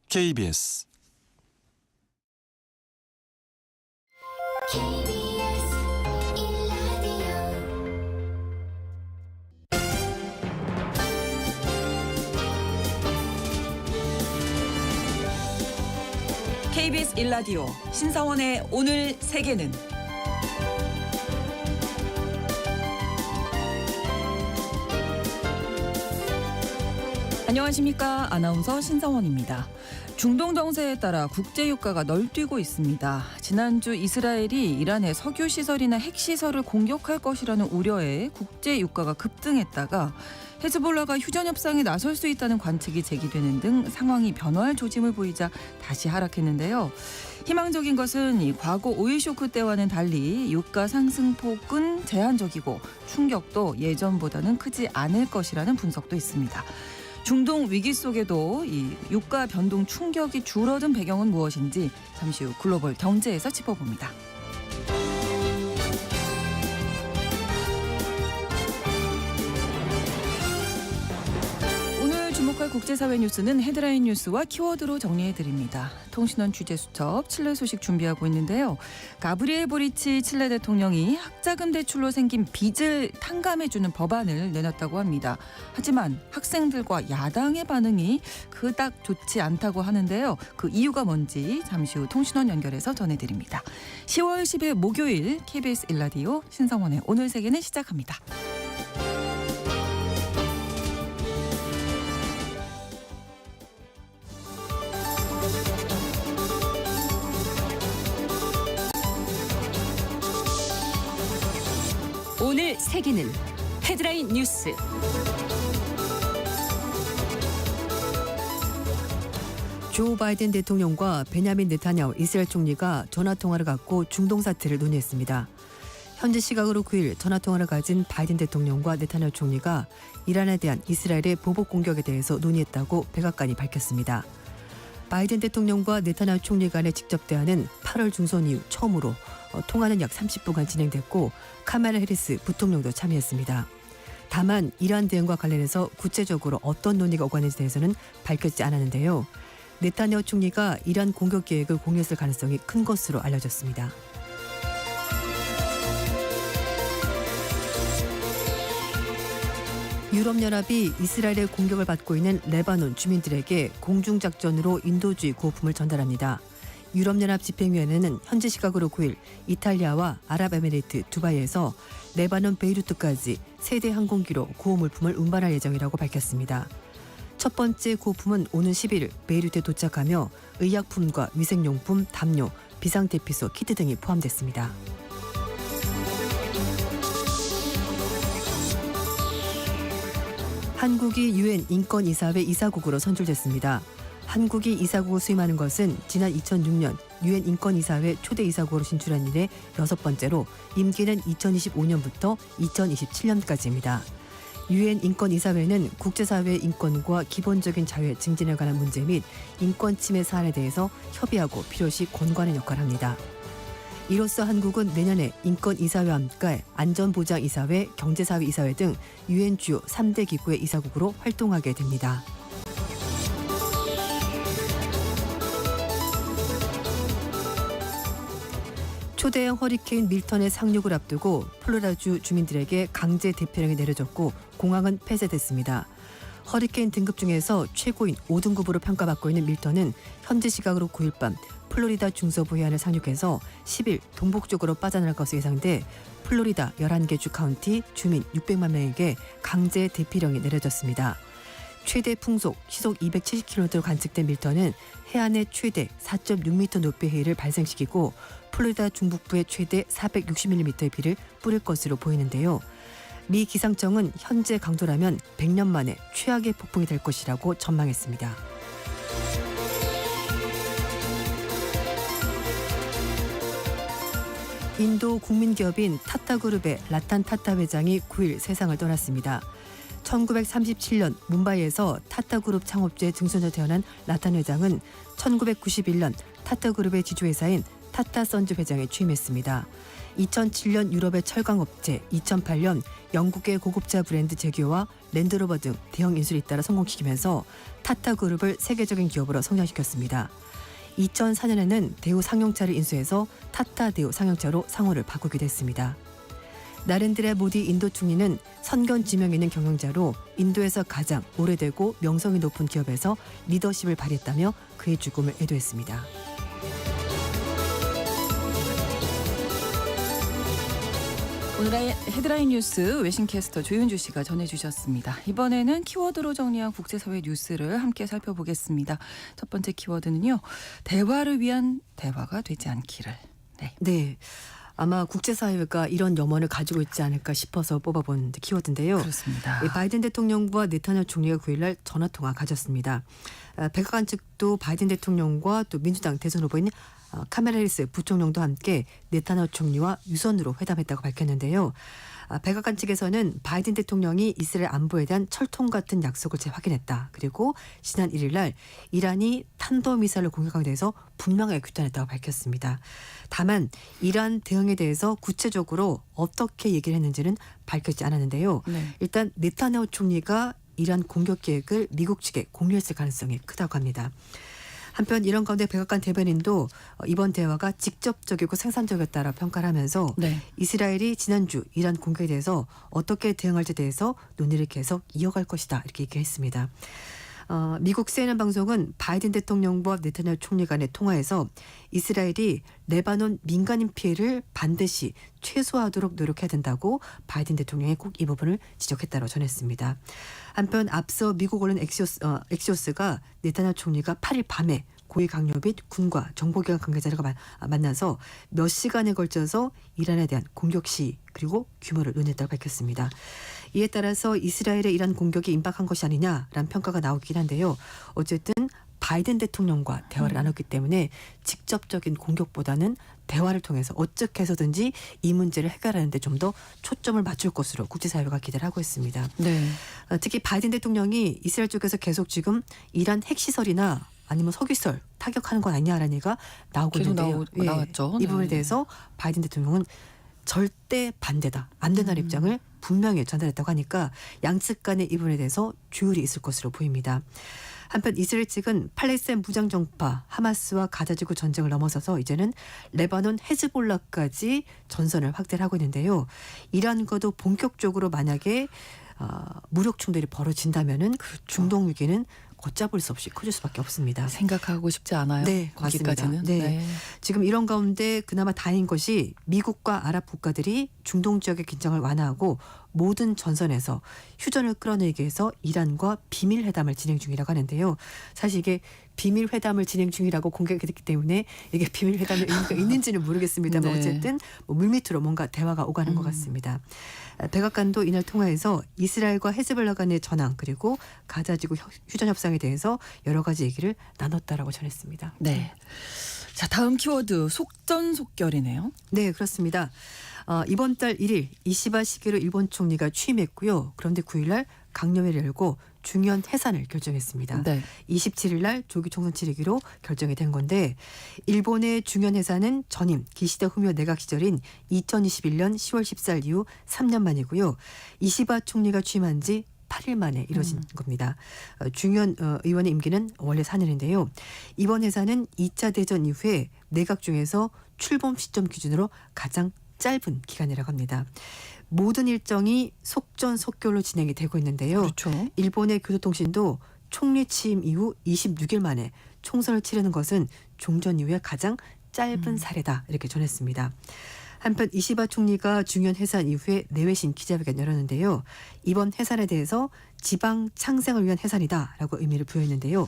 KBS KBS 1라디오 신성원의 오늘 세계는 안녕하십니까. 아나운서 신성원입니다. 중동 정세에 따라 국제유가가 널뛰고 있습니다. 지난주 이스라엘이 이란의 석유시설이나 핵시설을 공격할 것이라는 우려에 국제유가가 급등했다가 헤즈볼라가 휴전협상에 나설 수 있다는 관측이 제기되는 등 상황이 변화할 조짐을 보이자 다시 하락했는데요. 희망적인 것은 이 과거 오일 쇼크 때와는 달리 유가 상승폭은 제한적이고 충격도 예전보다는 크지 않을 것이라는 분석도 있습니다. 중동 위기 속에도 이 유가 변동 충격이 줄어든 배경은 무엇인지 잠시 후 글로벌 경제에서 짚어봅니다. 오늘 주목할 국제사회 뉴스는 헤드라인 뉴스와 키워드로 정리해드립니다. 통신원 취재수첩 칠레 소식 준비하고 있는데요. 가브리엘 보리치 칠레 대통령이 학자금 대출로 생긴 빚을 탕감해주는 법안을 내놨다고 합니다. 하지만 학생들과 야당의 반응이 그닥 좋지 않다고 하는데요. 그 이유가 뭔지 잠시 후 통신원 연결해서 전해드립니다. 10월 10일 목요일 KBS 1라디오 신성원의 오늘 세계는 시작합니다. 오늘 세계는 헤드라인 뉴스. 조 바이든 대통령과 베냐민 네타냐후 이스라엘 총리가 전화통화를 갖고 중동 사태를 논의했습니다. 현지 시각으로 9일 전화통화를 가진 바이든 대통령과 네타냐후 총리가 이란에 대한 이스라엘의 보복 공격에 대해서 논의했다고 백악관이 밝혔습니다. 바이든 대통령과 네타냐후 총리 간의 직접 대화는 8월 중순 이후 처음으로 통화는 약 30분간 진행됐고 카말라 해리스 부통령도 참여했습니다. 다만 이란 대응과 관련해서 구체적으로 어떤 논의가 오가는지 대해서는 밝혀지지 않았는데요. 네타냐후 총리가 이란 공격 계획을 공유했을 가능성이 큰 것으로 알려졌습니다. 유럽연합이 이스라엘의 공격을 받고 있는 레바논 주민들에게 공중작전으로 인도주의 구호품을 전달합니다. 유럽연합 집행위원회는 현지 시각으로 9일 이탈리아와 아랍에미레이트 두바이에서 레바논 베이루트까지 세대 항공기로 구호물품을 운반할 예정이라고 밝혔습니다. 첫 번째 구호품은 오는 11일 베이루트에 도착하며 의약품과 위생용품, 담요, 비상대피소 키트 등이 포함됐습니다. 한국이 유엔 인권이사회 이사국으로 선출됐습니다. 한국이 이사국을 수임하는 것은 지난 2006년 유엔 인권이사회 초대 이사국으로 진출한 이래 6번째로 임기는 2025년부터 2027년까지입니다. 유엔 인권이사회는 국제사회의 인권과 기본적인 자유의 증진에 관한 문제 및 인권 침해 사안에 대해서 협의하고 필요시 권고하는 역할을 합니다. 이로써 한국은 내년에 인권이사회와 함께 안전보장이사회, 경제사회이사회 등 유엔 주요 3대 기구의 이사국으로 활동하게 됩니다. 초대형 허리케인 밀턴의 상륙을 앞두고 플로리다주 주민들에게 강제 대피령이 내려졌고 공항은 폐쇄됐습니다. 허리케인 등급 중에서 최고인 5등급으로 평가받고 있는 밀턴은 현지 시각으로 9일 밤 플로리다 중서부 해안을 상륙해서 10일 동북쪽으로 빠져나갈 것으로 예상돼 플로리다 11개 주 카운티 주민 600만 명에게 강제 대피령이 내려졌습니다. 최대 풍속 시속 270km로 관측된 밀턴은 해안의 최대 4.6m 높이의 해일을 발생시키고 플로리다 중북부의 최대 460mm의 비를 뿌릴 것으로 보이는데요. 미 기상청은 현재 강도라면 100년 만에 최악의 폭풍이 될 것이라고 전망했습니다. 인도 국민기업인 타타그룹의 라탄 타타 회장이 9일 세상을 떠났습니다. 1937년 뭄바이에서 타타그룹 창업주의 증손자 태어난 라탄 회장은 1991년 타타그룹의 지주회사인 타타 선즈 회장에 취임했습니다. 2007년 유럽의 철강업체, 2008년 영국의 고급차 브랜드 제규어와 랜드로버 등 대형 인수를 잇따라 성공시키면서 타타 그룹을 세계적인 기업으로 성장시켰습니다. 2004년에는 대우 상용차를 인수해서 타타 대우 상용차로 상호를 바꾸기도 했습니다. 나렌드라 모디 인도 총리는 선견 지명 있는 경영자로 인도에서 가장 오래되고 명성이 높은 기업에서 리더십을 발휘했다며 그의 죽음을 애도했습니다. 오늘의 헤드라인 뉴스 외신캐스터 조윤주 씨가 전해주셨습니다. 이번에는 키워드로 정리한 국제사회 뉴스를 함께 살펴보겠습니다. 첫 번째 키워드는요. 대화를 위한 대화가 되지 않기를. 네. 아마 국제사회가 이런 염원을 가지고 있지 않을까 싶어서 뽑아본 키워드인데요. 그렇습니다. 바이든 대통령과 네타냐후 총리가 9일날 전화통화 가졌습니다. 백악관 측도 바이든 대통령과 또 민주당 대선 후보인 카멜라 해리스 부총령도 함께 네타냐후 총리와 유선으로 회담했다고 밝혔는데요. 백악관 측에서는 바이든 대통령이 이스라엘 안보에 대한 철통 같은 약속을 재확인했다. 그리고 지난 1일 날 이란이 탄도미사일을 공격한 데 대해서 분명하게 규탄했다고 밝혔습니다. 다만 이란 대응에 대해서 구체적으로 어떻게 얘기를 했는지는 밝혀지지 않았는데요. 네. 일단 네타냐후 총리가 이란 공격 계획을 미국 측에 공유했을 가능성이 크다고 합니다. 한편 이런 가운데 백악관 대변인도 이번 대화가 직접적이고 생산적이었다라고 평가를 하면서 네. 이스라엘이 지난주 이란 공격에 대해서 어떻게 대응할지에 대해서 논의를 계속 이어갈 것이다 이렇게 얘기했습니다. 미국 CNN 방송은 바이든 대통령과 네타냐후 총리 간의 통화에서 이스라엘이 레바논 민간인 피해를 반드시 최소화하도록 노력해야 된다고 바이든 대통령이 꼭 이 부분을 지적했다고 전했습니다. 한편 앞서 미국 언론 엑시오스가 네타냐후 총리가 8일 밤에 고위 강요 및 군과 정보기관 관계자를 만나서 몇 시간에 걸쳐서 이란에 대한 공격 시 그리고 규모를 논의했다고 밝혔습니다. 이에 따라서 이스라엘의 이란 공격이 임박한 것이 아니냐라는 평가가 나오긴 한데요. 어쨌든 바이든 대통령과 대화를 나눴기 때문에 직접적인 공격보다는 대화를 통해서 어떻게 해서든지 이 문제를 해결하는 데 좀 더 초점을 맞출 것으로 국제사회가 기대를 하고 있습니다. 네. 특히 바이든 대통령이 이스라엘 쪽에서 계속 지금 이란 핵시설이나 아니면 석유시설 타격하는 건 아니냐라는 얘기가 나오고 계속 있는데요. 나왔죠. 이 부분에 네. 대해서 바이든 대통령은 절대 반대다. 안 된다는 입장을 분명히 전달했다고 하니까 양측 간의 이 부분에 대해서 조율이 있을 것으로 보입니다. 한편 이스라엘 측은 팔레스타인 무장 정파 하마스와 가자지구 전쟁을 넘어서서 이제는 레바논 헤즈볼라까지 전선을 확대를 하고 있는데요. 이란과도 본격적으로 만약에 무력 충돌이 벌어진다면은 중동 위기는 걷잡을 수 없이 커질 수밖에 없습니다. 생각하고 싶지 않아요. 네, 거기까지는. 맞습니다. 네. 지금 이런 가운데 그나마 다행인 것이 미국과 아랍 국가들이 중동 지역의 긴장을 완화하고 모든 전선에서 휴전을 끌어내기 위해서 이란과 비밀 회담을 진행 중이라고 하는데요. 사실 이게 비밀 회담을 진행 중이라고 공개가 됐기 때문에 이게 비밀 회담의 의미가 있는지는 모르겠습니다만 네. 어쨌든 물밑으로 뭔가 대화가 오가는 것 같습니다. 백악관도 이날 통화에서 이스라엘과 헤즈볼라 간의 전황 그리고 가자지구 휴전 협상에 대해서 여러 가지 얘기를 나눴다라고 전했습니다. 네. 자, 다음 키워드 속전속결이네요. 네, 그렇습니다. 이번 달 1일 이시바 시게루 일본 총리가 취임했고요. 그런데 9일 날 강령회를 열고 중요한 해산을 결정했습니다. 네. 27일 날 조기 총선 치르기로 결정이 된 건데 일본의 중요한 해산은 전임 기시다 후미오 내각 시절인 2021년 10월 14일 이후 3년 만이고요. 이시바 총리가 취임한 지 8일 만에 이뤄진 겁니다. 중요한 의원의 임기는 원래 4년인데요. 이번 해산은 2차 대전 이후에 내각 중에서 출범 시점 기준으로 가장 짧은 기간이라고 합니다. 모든 일정이 속전속결로 진행이 되고 있는데요. 그렇죠. 일본의 교도통신도 총리 취임 이후 26일 만에 총선을 치르는 것은 종전 이후에 가장 짧은 사례다 이렇게 전했습니다. 한편 이시바 총리가 중요한 해산 이후에 내외신 기자회견을 열었는데요. 이번 해산에 대해서 지방 창생을 위한 해산이다라고 의미를 부여했는데요.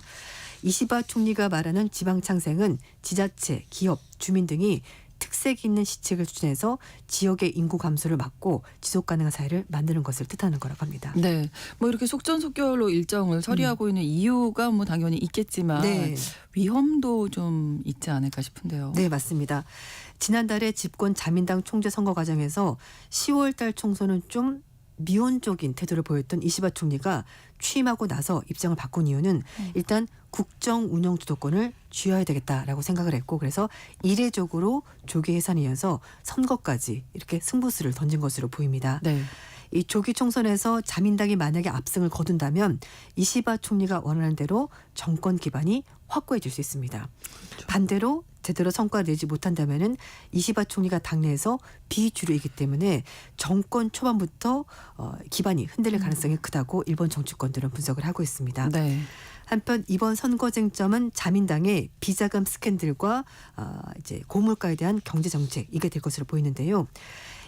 이시바 총리가 말하는 지방 창생은 지자체, 기업, 주민 등이 특색 있는 시책을 추진해서 지역의 인구 감소를 막고 지속 가능한 사회를 만드는 것을 뜻하는 거라고 합니다. 네. 뭐 이렇게 속전속결로 일정을 처리하고 있는 이유가 뭐 당연히 있겠지만 네. 위험도 좀 있지 않을까 싶은데요. 네, 맞습니다. 지난달에 집권 자민당 총재 선거 과정에서 10월 달 총선은 좀 미온적인 태도를 보였던 이시바 총리가 취임하고 나서 입장을 바꾼 이유는 일단 국정 운영 주도권을 쥐어야 되겠다라고 생각을 했고 그래서 이례적으로 조기 해산에 이어서 선거까지 이렇게 승부수를 던진 것으로 보입니다. 네. 이 조기 총선에서 자민당이 만약에 압승을 거둔다면 이시바 총리가 원하는 대로 정권 기반이 확고해질 수 있습니다. 반대로 제대로 성과를 내지 못한다면은 이시바 총리가 당내에서 비주류이기 때문에 정권 초반부터 기반이 흔들릴 가능성이 크다고 일본 정치권들은 분석을 하고 있습니다. 네. 한편 이번 선거 쟁점은 자민당의 비자금 스캔들과 이제 고물가에 대한 경제 정책 이게 될 것으로 보이는데요.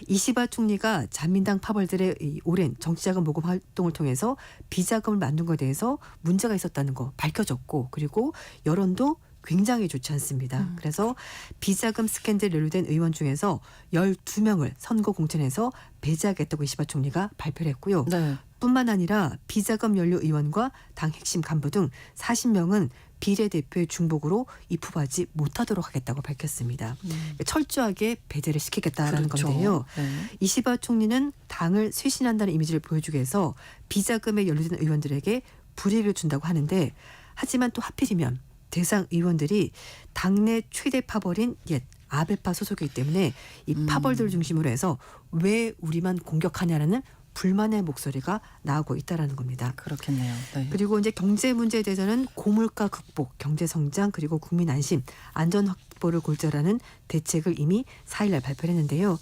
이시바 총리가 자민당 파벌들의 이 오랜 정치자금 모금 활동을 통해서 비자금을 만든 것에 대해서 문제가 있었다는 거 밝혀졌고 그리고 여론도 굉장히 좋지 않습니다. 그래서 비자금 스캔들 연루된 의원 중에서 12명을 선거 공천에서 배제하겠다고 이시바 총리가 발표를 했고요. 네. 뿐만 아니라 비자금 연루 의원과 당 핵심 간부 등 40명은 비례대표의 중복으로 입후보하지 못하도록 하겠다고 밝혔습니다. 철저하게 배제를 시키겠다라는 그렇죠. 건데요. 네. 이시바 총리는 당을 쇄신한다는 이미지를 보여주기 위해서 비자금에 연루된 의원들에게 불이익을 준다고 하는데 하지만 또 하필이면 대상 의원들이 당내 최대 파벌인 옛 아베파 소속이기 때문에 이 파벌들을 중심으로 해서 왜 우리만 공격하냐라는 불만의 목소리가 나오고 있다라는 겁니다. 그렇겠네요. 네. 그리고 이제 경제 문제에 대해서는 고물가 극복, 경제 성장 그리고 국민 안심, 안전 확보를 골자라는 대책을 이미 4일날 발표했는데요.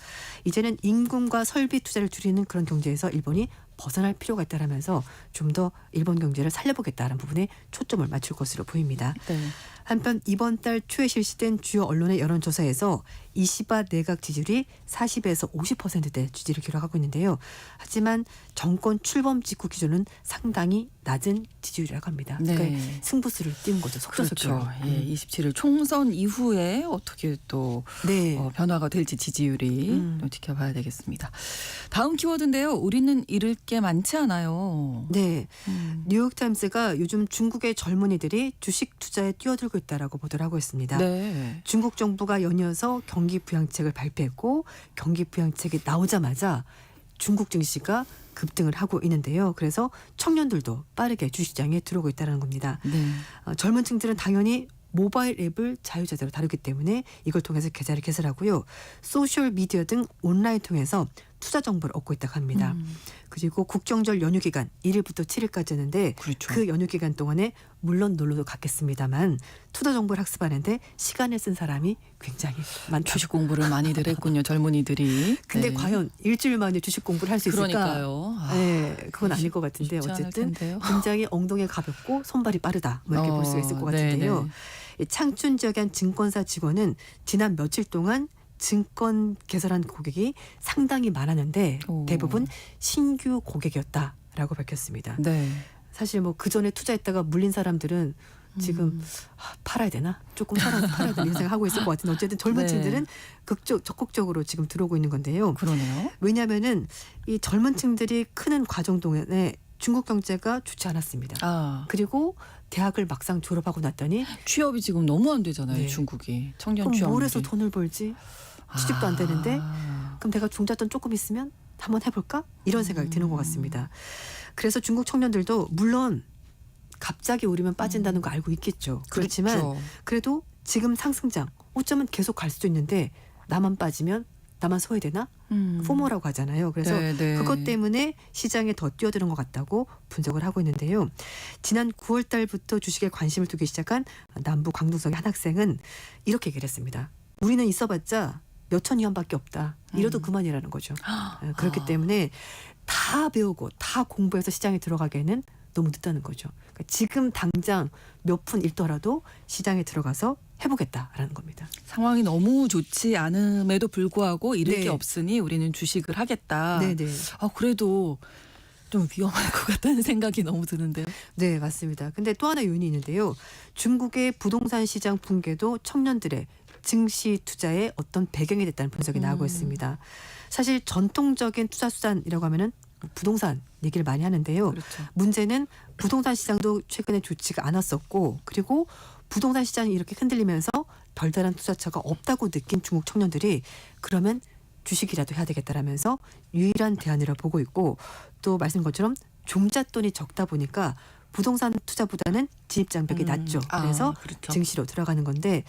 이제는 임금과 설비 투자를 줄이는 그런 경제에서 일본이 벗어날 필요가 있다라면서 좀 더 일본 경제를 살려보겠다는 부분에 초점을 맞출 것으로 보입니다. 네. 한편 이번 달 초에 실시된 주요 언론의 여론조사에서 이시바 내각 지지율이 40에서 50%대 지지를 기록하고 있는데요. 하지만 정권 출범 직후 기준은 상당히 낮은 지지율이라고 합니다. 네. 그러니까 승부수를 띄운 거죠. 속도속도로. 그렇죠. 예, 27일 총선 이후에 어떻게 또 네. 변화가 될지 지지율이 또 지켜봐야 되겠습니다. 다음 키워드인데요. 우리는 잃을 게 많지 않아요. 네. 뉴욕타임스가 요즘 중국의 젊은이들이 주식 투자에 뛰어들고 있다라고 보도를 하고 있습니다. 네. 중국 정부가 연이어서 경기 부양책을 발표했고 경기 부양책이 나오자마자 중국 증시가 급등을 하고 있는데요. 그래서 청년들도 빠르게 주식시장에 들어오고 있다는 겁니다. 네. 젊은 층들은 당연히 모바일 앱을 자유자재로 다루기 때문에 이걸 통해서 계좌를 개설하고요. 소셜 미디어 등 온라인 통해서 투자 정보를 얻고 있다고 합니다. 그리고 국정절 연휴 기간 1일부터 7일까지였는데 그렇죠. 그 연휴 기간 동안에 물론 놀러도 갔겠습니다만 투자 정보를 학습하는데 시간을 쓴 사람이 굉장히 많다. 주식 공부를 많이들 했군요. 젊은이들이. 근데 네. 과연 일주일 만에 주식 공부를 할 수 있을까? 그러니까요. 네, 그건 아닐 것 같은데 쉽지 않을 어쨌든 텐데요. 굉장히 엉덩이가 가볍고 손발이 빠르다 뭐 이렇게 볼 수가 있을 것 같은데요. 네네. 이 창춘 지역의 한 증권사 직원은 지난 며칠 동안 증권 개설한 고객이 상당히 많았는데 오. 대부분 신규 고객이었다라고 밝혔습니다. 네. 사실 뭐 그 전에 투자했다가 물린 사람들은 지금 팔아야 되나? 조금 팔아야 되나? 이런 생각하고 있을 것 같은데 어쨌든 젊은 네. 층들은 적극적으로 지금 들어오고 있는 건데요. 그러네요. 왜냐하면은 이 젊은 층들이 크는 과정 동안에 중국 경제가 좋지 않았습니다. 아, 그리고 대학을 막상 졸업하고 났더니 취업이 지금 너무 안 되잖아요. 네. 중국이. 청년 그럼 취업. 뭘 해서 돈을 벌지? 취직도 안 되는데 그럼 내가 종잣돈 조금 있으면 한번 해볼까? 이런 생각이 드는 것 같습니다. 그래서 중국 청년들도 물론 갑자기 오르면 빠진다는 거 알고 있겠죠. 그렇지만 그렇죠. 그래도 지금 상승장 어쩌면 계속 갈 수도 있는데 나만 빠지면 나만 소외되나? 포모라고 하잖아요. 그래서 네, 네. 그것 때문에 시장에 더 뛰어드는 것 같다고 분석을 하고 있는데요. 지난 9월 달부터 주식에 관심을 두기 시작한 남부 광둥성의 한 학생은 이렇게 얘기를 했습니다. 우리는 있어봤자 몇천 위안밖에 없다. 이래도 그만이라는 거죠. 그렇기 때문에 다 배우고 다 공부해서 시장에 들어가기에는 너무 늦다는 거죠. 그러니까 지금 당장 몇 푼 잃더라도 시장에 들어가서 해보겠다라는 겁니다. 상황이 너무 좋지 않음에도 불구하고 잃을 네. 게 없으니 우리는 주식을 하겠다. 네네. 그래도 좀 위험할 것 같다는 생각이 너무 드는데요. 네, 맞습니다. 근데 또 하나 요인이 있는데요. 중국의 부동산 시장 붕괴도 청년들의 증시 투자에 어떤 배경이 됐다는 분석이 나오고 있습니다. 사실 전통적인 투자 수단이라고 하면은 부동산 얘기를 많이 하는데요. 그렇죠. 문제는 부동산 시장도 최근에 좋지가 않았었고 그리고 부동산 시장이 이렇게 흔들리면서 별다른 투자처가 없다고 느낀 중국 청년들이 그러면 주식이라도 해야 되겠다라면서 유일한 대안이라 보고 있고 또 말씀 것처럼 종잣돈이 적다 보니까 부동산 투자보다는 진입 장벽이 낮죠. 그래서 그렇죠. 증시로 들어가는 건데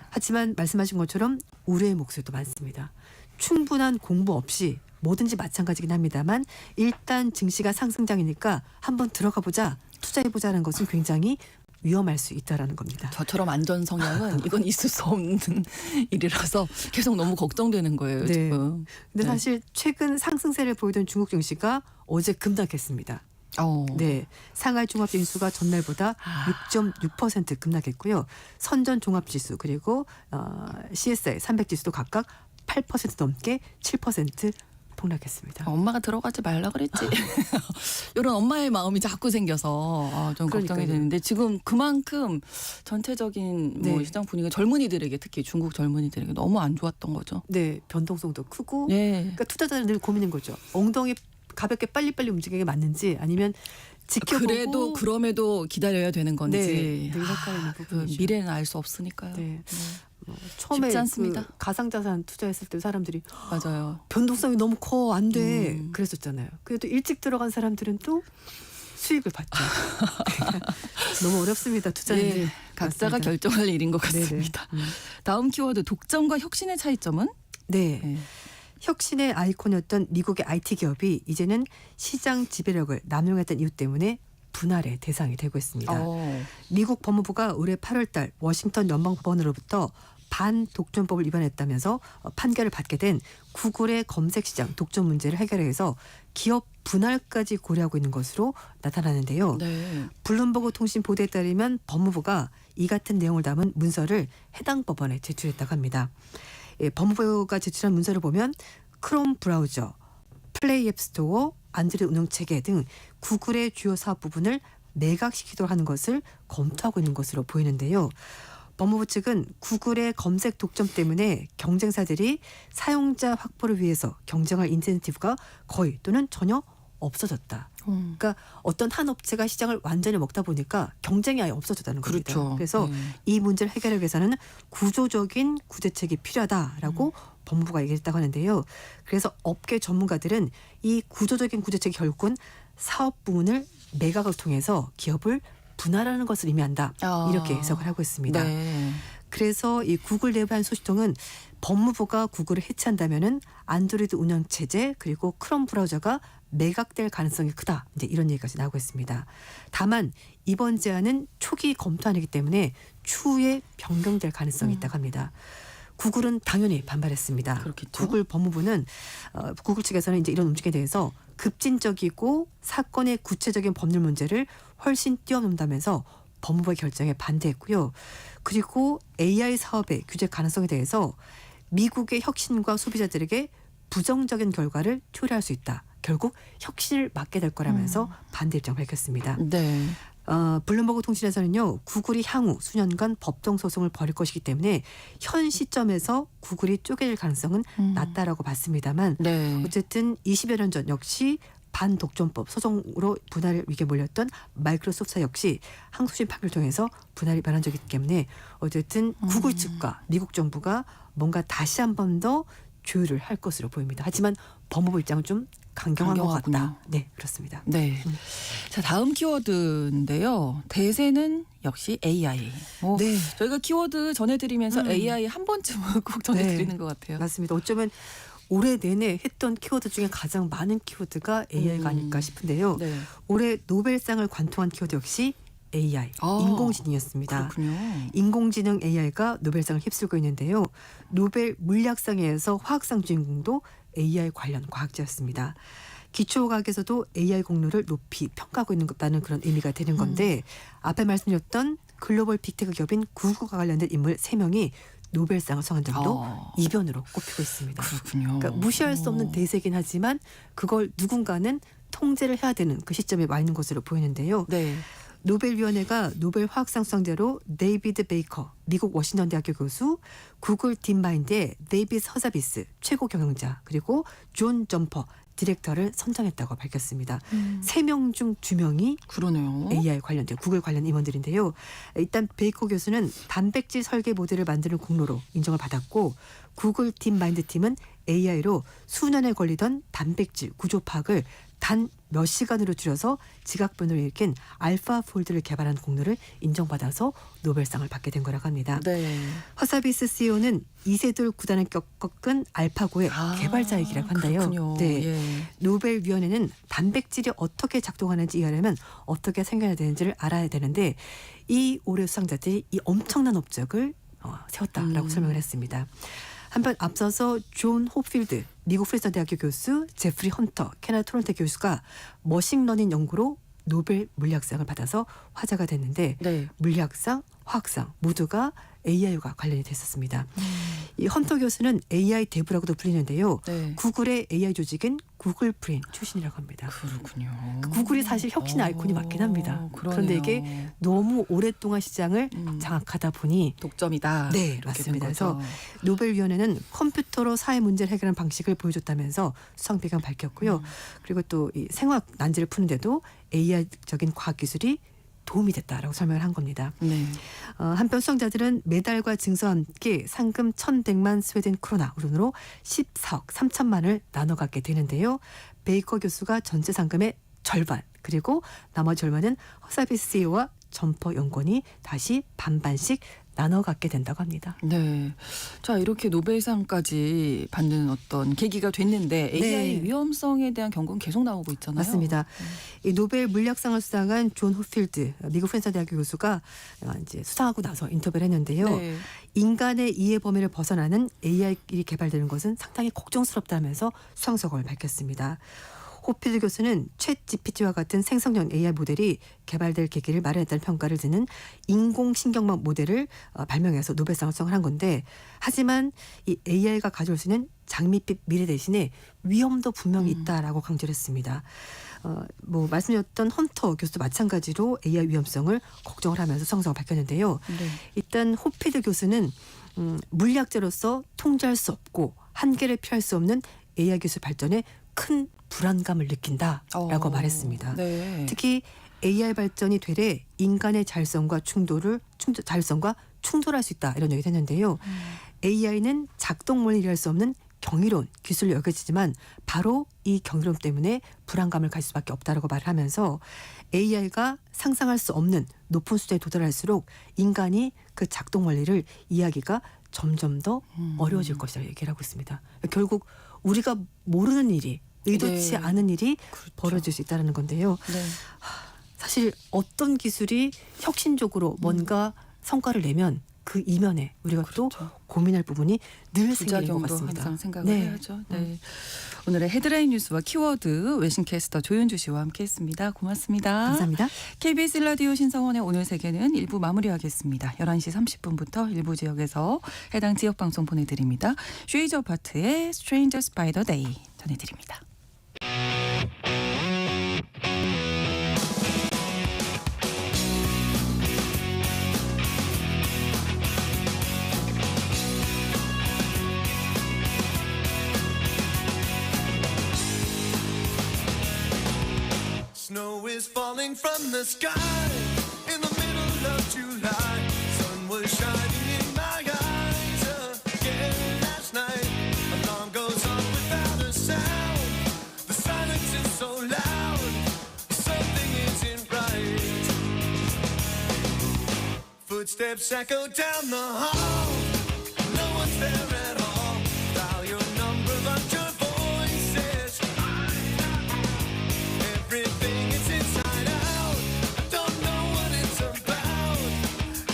하지만 말씀하신 것처럼 우려의 목소리도 많습니다. 충분한 공부 없이 뭐든지 마찬가지긴 합니다만 일단 증시가 상승장이니까 한번 들어가 보자, 투자해 보자는 것은 굉장히 위험할 수 있다라는 겁니다. 저처럼 안전 성향은 이건 있을 수 없는 일이라서 계속 너무 걱정되는 거예요. 네. 지금. 근데 네. 사실 최근 상승세를 보이던 중국 증시가 어제 급락했습니다. 네, 상하이 종합지수가 전날보다 6.6% 급락했고요. 선전 종합지수 그리고 CSI 300지수도 각각 8% 넘게 7% 폭락했습니다. 엄마가 들어가지 말라 그랬지. 이런 엄마의 마음이 자꾸 생겨서 좀 걱정이 그러니까요. 되는데 지금 그만큼 전체적인 뭐 네. 시장 분위기가 젊은이들에게 특히 중국 젊은이들에게 너무 안 좋았던 거죠. 네, 변동성도 크고 네. 그러니까 투자자는 늘 고민인 거죠. 엉덩이 가볍게 빨리빨리 움직이는 게 맞는지 아니면 지켜보고 그래도 그럼에도 기다려야 되는 건지 네, 늘 헷갈리는 그 부분이죠. 미래는 알 수 없으니까요. 네. 처음에 쉽지 않습니다. 그 가상자산 투자했을 때 사람들이 맞아요. 변동성이 너무 커 안 돼 그랬었잖아요. 그래도 일찍 들어간 사람들은 또 수익을 받죠. 너무 어렵습니다. 투자는. 네, 각자가 맞습니다. 결정할 일인 것 네네. 같습니다. 다음 키워드 독점과 혁신의 차이점은? 네. 네. 혁신의 아이콘이었던 미국의 IT 기업이 이제는 시장 지배력을 남용했던 이유 때문에 분할의 대상이 되고 있습니다. 미국 법무부가 올해 8월 달 워싱턴 연방법원으로부터 반독점법을 위반했다면서 판결을 받게 된 구글의 검색시장 독점 문제를 해결해서 기업 분할까지 고려하고 있는 것으로 나타나는데요. 네. 블룸버그 통신 보도에 따르면 법무부가 이 같은 내용을 담은 문서를 해당 법원에 제출했다고 합니다. 예, 법무부가 제출한 문서를 보면 크롬 브라우저, 플레이 앱 스토어, 안드로이드 운영체계 등 구글의 주요 사업 부분을 매각시키도록 하는 것을 검토하고 있는 것으로 보이는데요. 법무부 측은 구글의 검색 독점 때문에 경쟁사들이 사용자 확보를 위해서 경쟁할 인센티브가 거의 또는 전혀 없어졌다. 그러니까 어떤 한 업체가 시장을 완전히 먹다 보니까 경쟁이 아예 없어졌다는 겁니다. 그렇죠. 그래서 이 문제를 해결하기 위해서는 구조적인 구제책이 필요하다라고 법무부가 얘기했다고 하는데요. 그래서 업계 전문가들은 이 구조적인 구제책이 결국은 사업 부문을 매각을 통해서 기업을 분할하는 것을 의미한다. 이렇게 해석을 하고 있습니다. 네. 그래서 이 구글 내부 한 소식통은 법무부가 구글을 해체한다면은 안드로이드 운영 체제 그리고 크롬 브라우저가 매각될 가능성이 크다. 이제 이런 얘기까지 나오고 있습니다. 다만 이번 제안은 초기 검토안이기 때문에 추후에 변경될 가능성이 있다고 합니다. 구글은 당연히 반발했습니다. 그렇겠죠. 구글 법무부는 구글 측에서는 이제 이런 움직임에 대해서 급진적이고 사건의 구체적인 법률 문제를 훨씬 뛰어넘다면서 법무부의 결정에 반대했고요. 그리고 AI 사업의 규제 가능성에 대해서 미국의 혁신과 소비자들에게 부정적인 결과를 초래할 수 있다. 결국 혁신을 막게 될 거라면서 반대 입장을 밝혔습니다. 네. 블룸버그 통신에서는요. 구글이 향후 수년간 법정 소송을 벌일 것이기 때문에 현 시점에서 구글이 쪼개질 가능성은 낮다라고 봤습니다만 네. 어쨌든 20여 년 전 역시 반독점법 소송으로 분할 위기에 몰렸던 마이크로소프트 역시 항소심 판결을 통해서 분할이 변한 적이 있기 때문에 어쨌든 구글 측과 미국 정부가 뭔가 다시 한 번 더 조율을 할 것으로 보입니다. 하지만 법무부 입장은 좀 강경한 것 강경하군요. 같다. 네, 그렇습니다. 네. 자, 다음 키워드인데요. 대세는 역시 AI. 네. 저희가 키워드 전해드리면서 AI 한 번쯤은 꼭 전해드리는 네. 것 같아요. 맞습니다. 어쩌면 올해 내내 했던 키워드 중에 가장 많은 키워드가 AI가 아닐까 싶은데요. 네. 올해 노벨상을 관통한 키워드 역시 AI, 인공지능이었습니다. 그렇군요. 인공지능 AI가 노벨상을 휩쓸고 있는데요. 노벨 물리학상에서 화학상 주인공도 AI 관련 과학자였습니다. 기초과학에서도 AI 공로를 높이 평가하고 있다는 그런 의미가 되는 건데 앞에 말씀드렸던 글로벌 빅테크 기업인 구글과 관련된 인물 3명이 노벨상을 수상한 점도 이변으로 꼽히고 있습니다. 그렇군요. 그러니까 무시할 수 없는 대세긴 하지만 그걸 누군가는 통제를 해야 되는 그 시점에 와 있는 것으로 보이는데요. 네. 노벨위원회가 노벨 화학상 수상자로 데이비드 베이커 미국 워싱턴 대학교 교수, 구글 딥마인드의 데이비드 허자비스 최고 경영자, 그리고 존 점퍼 디렉터를 선정했다고 밝혔습니다. 3명 중 2명이 그러네요. AI 관련된 구글 관련 임원들인데요. 일단 베이커 교수는 단백질 설계 모델을 만드는 공로로 인정을 받았고 구글 딥마인드 팀은 AI로 수년에 걸리던 단백질 구조 파악을 단 몇 시간으로 줄여서 지각변을 일으킨 알파폴드를 개발한 공로를 인정받아서 노벨상을 받게 된 거라고 합니다. 네. 허사비스 CEO는 이세돌 구단을 꺾은 알파고의 개발자이기라고 한다요. 그렇군요. 네. 예. 노벨위원회는 단백질이 어떻게 작동하는지 이해하려면 어떻게 생겨야 되는지를 알아야 되는데 이 올해 수상자들이 이 엄청난 업적을 세웠다라고 설명을 했습니다. 한편 앞서서 존 호필드 미국 프린스턴 대학교 교수, 제프리 헌터 캐나다 토론토 교수가 머신러닝 연구로 노벨 물리학상을 받아서 화제가 됐는데 네. 물리학상, 화학상 모두가 AI와 관련이 됐었습니다. 이 헌터 교수는 AI 대부라고도 불리는데요. 네. 구글의 AI 조직인 구글 브레인 출신이라고 합니다. 그렇군요. 구글이 사실 혁신의 아이콘이 맞긴 합니다. 그런데 이게 너무 오랫동안 시장을 장악하다 보니 독점이다. 네, 이렇게 맞습니다. 된 거죠. 그래서 노벨위원회는 컴퓨터로 사회 문제를 해결하는 방식을 보여줬다면서 수상 배경 밝혔고요. 그리고 또 이 생화학 난제를 푸는데도 AI적인 과학기술이 도움이 됐다라고 설명을 한 겁니다. 네. 한편 수상자들은 메달과 증서와 함께 상금 1,100만 스웨덴 크로나 우론으로 14억 3천만을 나눠 갖게 되는데요. 베이커 교수가 전체 상금의 절반 그리고 나머지 절반은 허사비스 CEO와 점퍼 연구원이 다시 반반씩 나눠 갖게 된다고 합니다. 네. 자, 이렇게 노벨상까지 받는 어떤 계기가 됐는데 AI 네. 위험성에 대한 경고는 계속 나오고 있잖아요. 맞습니다. 이 노벨 물리학상을 수상한 존 호필드 미국 프린스턴 대학교 교수가 이제 수상하고 나서 인터뷰를 했는데요. 네. 인간의 이해 범위를 벗어나는 AI가 개발되는 것은 상당히 걱정스럽다면서 수상소감을 밝혔습니다. 호필드 교수는 챗 GPT와 같은 생성형 AI 모델이 개발될 계기를 마련했다는 평가를 듣는 인공신경망 모델을 발명해서 노벨상을 수상한 건데 하지만 이 AI가 가져올 수 있는 장밋빛 미래 대신에 위험도 분명히 있다라고 강조를 했습니다. 말씀드렸던 헌터 교수도 마찬가지로 AI 위험성을 걱정을 하면서 수상을 밝혔는데요. 네. 일단 호필드 교수는 물리학자로서 통제할 수 없고 한계를 피할 수 없는 AI 기술 발전에 큰 불안감을 느낀다라고 말했습니다. 네. 특히 AI 발전이 되래 인간의 자율성과 충돌할 수 있다 이런 얘기를 했는데요. AI는 작동 원리를 이해할 수 없는 경이로운 기술로 여겨지지만 바로 이 경이로움 때문에 불안감을 가질 수밖에 없다라고 말을 하면서 AI가 상상할 수 없는 높은 수준에 도달할수록 인간이 그 작동 원리를 이해하기가 점점 더 어려워질 것이라고 얘기를 하고 있습니다. 결국 우리가 모르는 일이 의도치 네. 않은 일이 그렇죠. 벌어질 수 있다는 건데요. 네. 사실 어떤 기술이 혁신적으로 뭔가 성과를 내면 그 이면에 우리가 또 그렇죠. 고민할 부분이 늘 생기는 것 부작용도 같습니다. 항상 생각을 네. 해야죠. 네. 오늘의 헤드라인 뉴스와 키워드 외신캐스터 조윤주 씨와 함께했습니다. 고맙습니다. 감사합니다. KBS 라디오 신성원의 오늘 세계는 1부 마무리하겠습니다. 11시 30분부터 일부 지역에서 해당 지역 방송 보내드립니다. 쉐이저 파트의 Strangers by the Day 전해드립니다. Snow is falling from the sky in the middle of July. Sun was shining in my eyes again last night. Alarm goes off without a sound. The silence is so loud. Something isn't right. Footsteps echo down the hall. No one's there at all. Dial your number, but your voices. Everything is inside out. I don't know what it's about.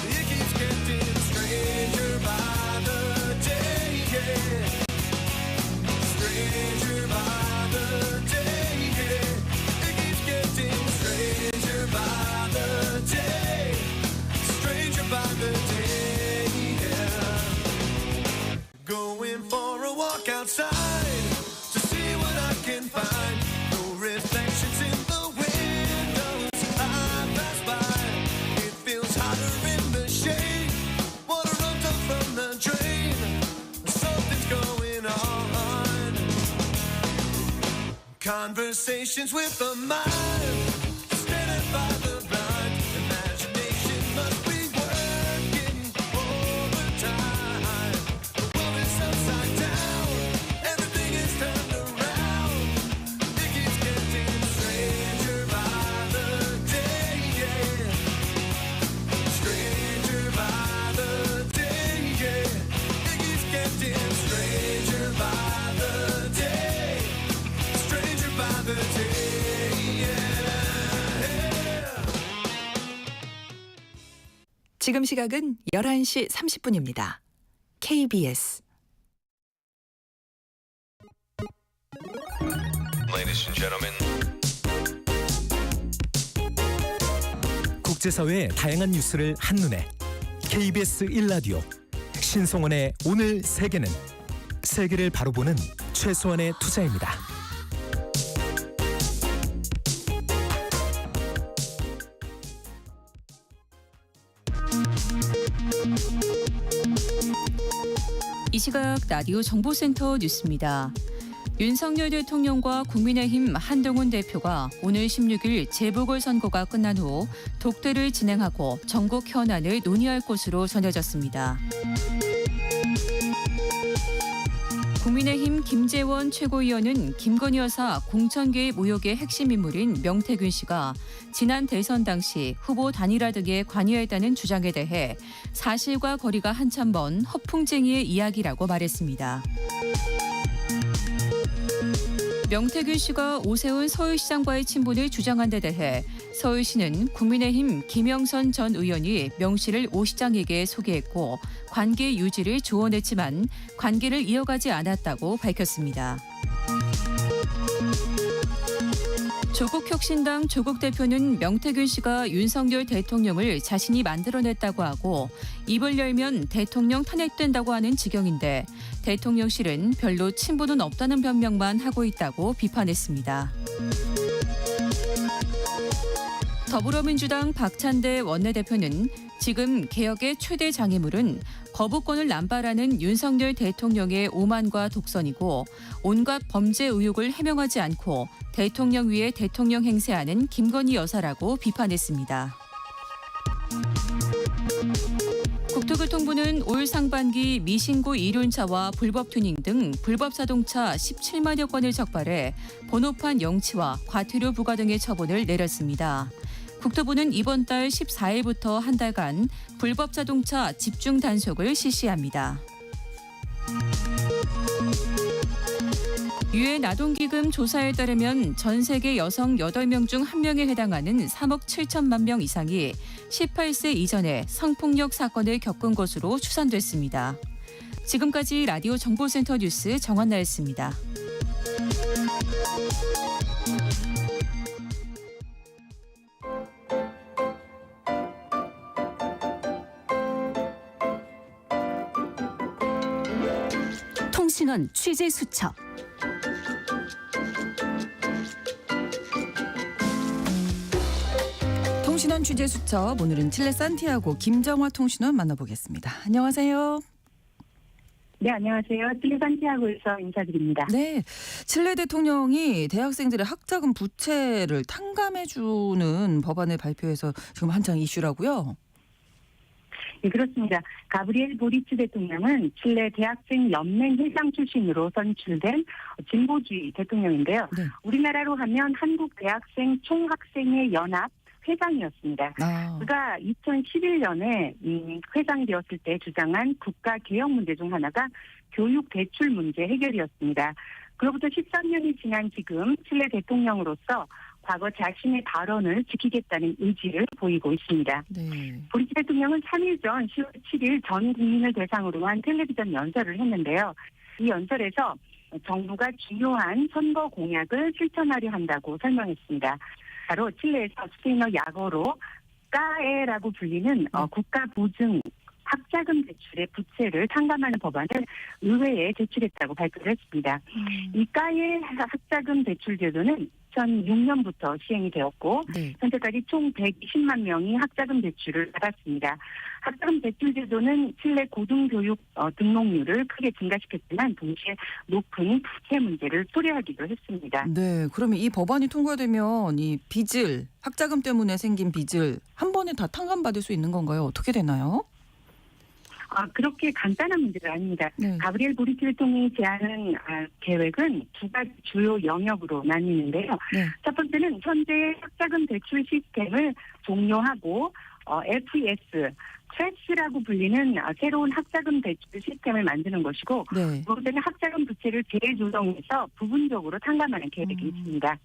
It keeps getting stranger by the day. Yeah. Stranger by the day. Yeah. It keeps getting stranger by the day. Stranger by the day. Yeah. Going for a walk outside to see what I can find. No reflections in the windows I pass by. It feels hotter in the shade. Water runs up from the drain. Something's going on. Conversations with the mind, steady by the blind. Imagination must be working all the time. The world is upside down, everything is turned around. It keeps getting stranger by the day, yeah. Stranger by the day, yeah. It keeps getting stranger by the day. Stranger by the day, yeah. 지금 시각은 11시 30분입니다. KBS Ladies and gentlemen. 국제사회의 다양한 뉴스를 한눈에 KBS 1라디오 신성원의 오늘 세계는 세계를 바로 보는 최소한의 투자입니다. 이 시각 라디오 정보센터 뉴스입니다. 윤석열 대통령과 국민의힘 한동훈 대표가 오늘 16일 재보궐선거가 끝난 후 독대를 진행하고 전국 현안을 논의할 것으로 전해졌습니다. 국민의힘 김재원 최고위원은 김건희 여사 공천계의 모욕의 핵심 인물인 명태균 씨가 지난 대선 당시 후보 단일화 등에 관여했다는 주장에 대해 사실과 거리가 한참 먼 허풍쟁이의 이야기라고 말했습니다. 명태균 씨가 오세훈 서울시장과의 친분을 주장한 데 대해 서울시는 국민의힘 김영선 전 의원이 명 씨를 오 시장에게 소개했고 관계 유지를 조언했지만 관계를 이어가지 않았다고 밝혔습니다. 조국혁신당 조국 대표는 명태균 씨가 윤석열 대통령을 자신이 만들어냈다고 하고 입을 열면 대통령 탄핵된다고 하는 지경인데 대통령실은 별로 친분은 없다는 변명만 하고 있다고 비판했습니다. 더불어민주당 박찬대 원내대표는 지금 개혁의 최대 장애물은 거부권을 남발하는 윤석열 대통령의 오만과 독선이고 온갖 범죄 의혹을 해명하지 않고 대통령 위에 대통령 행세하는 김건희 여사라고 비판했습니다. 국토교통부는 올 상반기 미신고 이륜차와 불법 튜닝 등 불법 자동차 17만여 건을 적발해 번호판 영치와 과태료 부과 등의 처분을 내렸습니다. 국토부는 이번 달 14일부터 한 달간 불법 자동차 집중 단속을 실시합니다. 유엔 아동기금 조사에 따르면 전 세계 여성 8명 중 1명에 해당하는 3억 7천만 명 이상이 18세 이전에 성폭력 사건을 겪은 것으로 추산됐습니다. 지금까지 라디오 정보센터 뉴스 정한나였습니다. 통신원 취재 수첩. 통신원 취재 수첩 오늘은 칠레 산티아고 김정화 통신원 만나보겠습니다. 안녕하세요. 네, 안녕하세요. 칠레 산티아고에서 인사드립니다. 네, 칠레 대통령이 대학생들의 학자금 부채를 탕감해주는 법안을 발표해서 지금 한창 이슈라고요? 네, 그렇습니다. 가브리엘 보리츠 대통령은 칠레 대학생 연맹 회장 출신으로 선출된 진보주의 대통령인데요. 네. 우리나라로 하면 한국 대학생 총학생회 연합 회장이었습니다. 그가 2011년에 회장이 되었을 때 주장한 국가개혁 문제 중 하나가 교육 대출 문제 해결이었습니다. 그로부터 13년이 지난 지금 칠레 대통령으로서 과거 자신의 발언을 지키겠다는 의지를 보이고 있습니다. 네. 보리츠 대통령은 3일 전 10월 7일 전 국민을 대상으로 한 텔레비전 연설을 했는데요. 이 연설에서 정부가 중요한 선거 공약을 실천하려 한다고 설명했습니다. 바로 칠레에서 스페인어 약어로 까에라고 불리는 국가 보증 학자금 대출의 부채를 탕감하는 법안을 의회에 제출했다고 발표를 했습니다. 이가의 학자금 대출 제도는 2006년부터 시행이 되었고 네. 현재까지 총 120만 명이 학자금 대출을 받았습니다. 학자금 대출 제도는 칠레 고등교육 등록률을 크게 증가시켰지만 동시에 높은 부채 문제를 초래하기도 했습니다. 네, 그러면 이 법안이 통과되면 이 빚을 학자금 때문에 생긴 빚을 한 번에 다 탕감받을 수 있는 건가요? 어떻게 되나요? 그렇게 간단한 문제가 아닙니다. 네. 가브리엘 보리스 대통령이 제안한 계획은 두 가지 주요 영역으로 나뉘는데요. 네. 첫 번째는 현재 학자금 대출 시스템을 종료하고 FES, 트래스라고 불리는 새로운 학자금 대출 시스템을 만드는 것이고 네. 두 번째는 학자금 부채를 재조정해서 부분적으로 탕감하는 계획이 있습니다.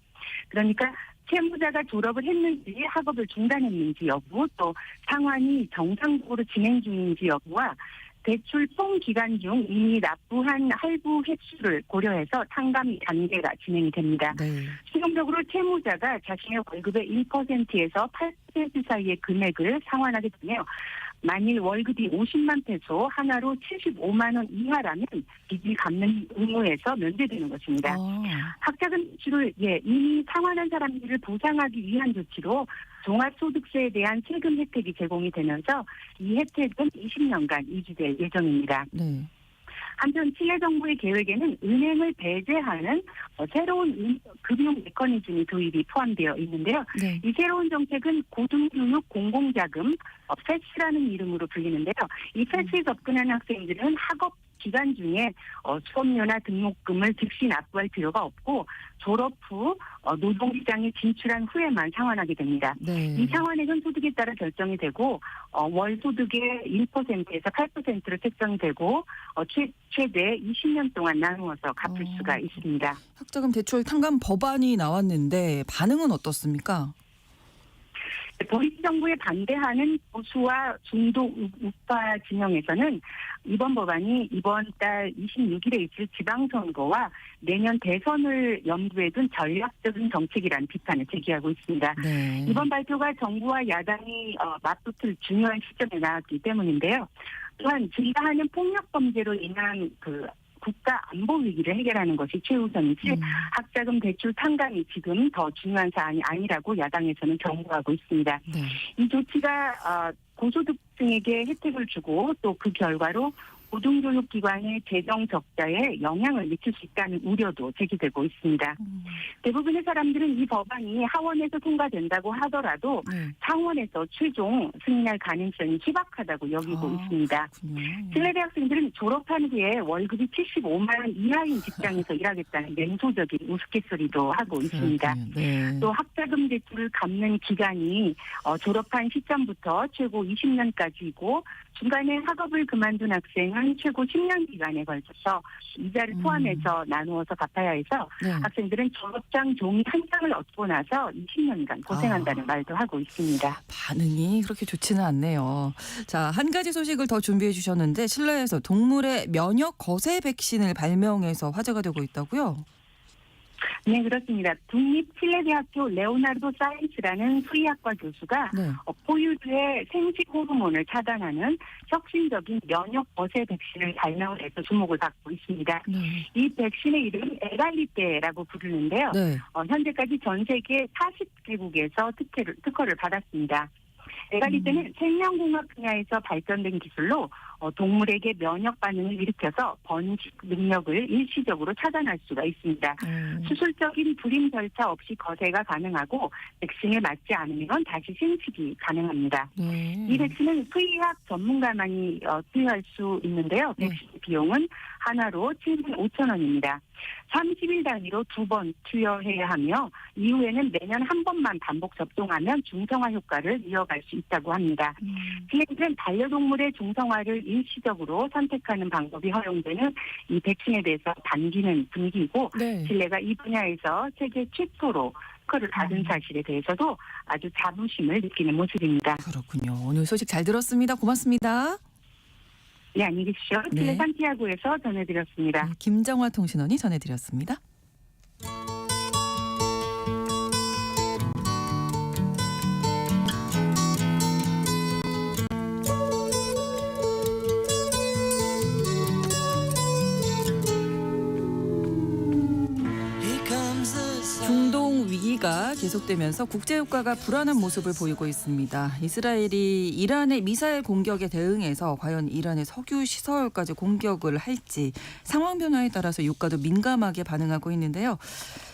그러니까 채무자가 졸업을 했는지 학업을 중단했는지 여부, 또 상환이 정상적으로 진행 중인지 여부와 대출 총 기간 중 이미 납부한 할부 횟수를 고려해서 탕감 단계가 진행이 됩니다. 네. 최종적으로 채무자가 자신의 월급의 1%에서 8% 사이의 금액을 상환하게 되며 만일 월급이 50만 페소 하나로 75만 원 이하라면 빚을 갚는 의무에서 면제되는 것입니다. 학자금 대출을 이미 상환한 사람들을 보상하기 위한 조치로 종합소득세에 대한 세금 혜택이 제공이 되면서 이 혜택은 20년간 유지될 예정입니다. 네. 한편 칠레 정부의 계획에는 은행을 배제하는 새로운 금융 메커니즘이 도입이 포함되어 있는데요. 네. 이 새로운 정책은 고등교육 공공자금 FES라는 이름으로 불리는데요. 이 FES에 접근하는 학생들은 학업 기간 중에 수업료나 등록금을 즉시 납부할 필요가 없고 졸업 후 노동시장에 진출한 후에만 상환하게 됩니다. 네. 이 상환액은 소득에 따라 결정이 되고 월 소득의 1%에서 8%로 책정되고 최대 20년 동안 나누어서 갚을 수가 있습니다. 학자금 대출 탕감 법안이 나왔는데 반응은 어떻습니까? 보리스 정부에 반대하는 보수와 중도 우파 진영에서는 이번 법안이 이번 달 26일에 있을 지방선거와 내년 대선을 염두에 둔 전략적인 정책이라는 비판을 제기하고 있습니다. 네. 이번 발표가 정부와 야당이 맞붙을 중요한 시점에 나왔기 때문인데요. 또한 증가하는 폭력 범죄로 인한 국가 안보 위기를 해결하는 것이 최우선이지 학자금 대출 탕감이 지금 더 중요한 사안이 아니라고 야당에서는 경고하고 있습니다. 네. 이 조치가 고소득층에게 혜택을 주고 또 그 결과로 고등교육기관의 재정 적자에 영향을 미칠 수 있다는 우려도 제기되고 있습니다. 대부분의 사람들은 이 법안이 하원에서 통과된다고 하더라도 상원에서 최종 승인할 가능성이 희박하다고 여기고 있습니다. 칠레 대학생들은 졸업한 후에 월급이 75만 원 이하인 직장에서 일하겠다는 맹소적인 우스갯소리도 하고 있습니다. 네. 또 학자금 대출을 갚는 기간이 졸업한 시점부터 최고 20년까지이고 중간에 학업을 그만둔 학생은 최고 10년 기간에 걸쳐서 이자를 포함해서 나누어서 갚아야 해서 학생들은 졸업장 종이 한 장을 얻고 나서 20년간 고생한다는 말도 하고 있습니다. 반응이 그렇게 좋지는 않네요. 자, 한 가지 소식을 더 준비해 주셨는데 칠레에서 동물의 면역 거세 백신을 발명해서 화제가 되고 있다고요? 네, 그렇습니다. 국립칠레대학교 레오나르도 사이언스라는 수의학과 교수가 포유류의 생식 호르몬을 차단하는 혁신적인 면역 거세 백신을 발명을 해서 주목을 받고 있습니다. 이 백신의 이름은 에갈리테라고 부르는데요. 현재까지 전 세계 40개국에서 특허를 받았습니다. 에갈리테는 생명공학 분야에서 발전된 기술로 동물에게 면역 반응을 일으켜서 번식 능력을 일시적으로 차단할 수가 있습니다. 수술적인 불임 절차 없이 거세가 가능하고 백신에 맞지 않으면 다시 생식이 가능합니다. 이 백신은 수의학 전문가만이 투여할 수 있는데요. 백신 비용은 하나로 75,000원입니다. 30일 단위로 2번 투여해야 하며 이후에는 매년 한 번만 반복 접종하면 중성화 효과를 이어갈 수 있다고 합니다. 칠레는 반려동물의 중성화를 일시적으로 선택하는 방법이 허용되는 이 백신에 대해서 반기는 분위기이고 칠레가 이 분야에서 세계 최초로 특허를 받은 사실에 대해서도 아주 자부심을 느끼는 모습입니다. 그렇군요. 오늘 소식 잘 들었습니다. 고맙습니다. 네, 안녕히 계십시오. 칠레 산티아고에서 전해드렸습니다. 김정화 통신원이 전해드렸습니다. 위기가 계속되면서 국제유가가 불안한 모습을 보이고 있습니다. 이스라엘이 이란의 미사일 공격에 대응해서 과연 이란의 석유 시설까지 공격을 할지 상황 변화에 따라서 유가도 민감하게 반응하고 있는데요.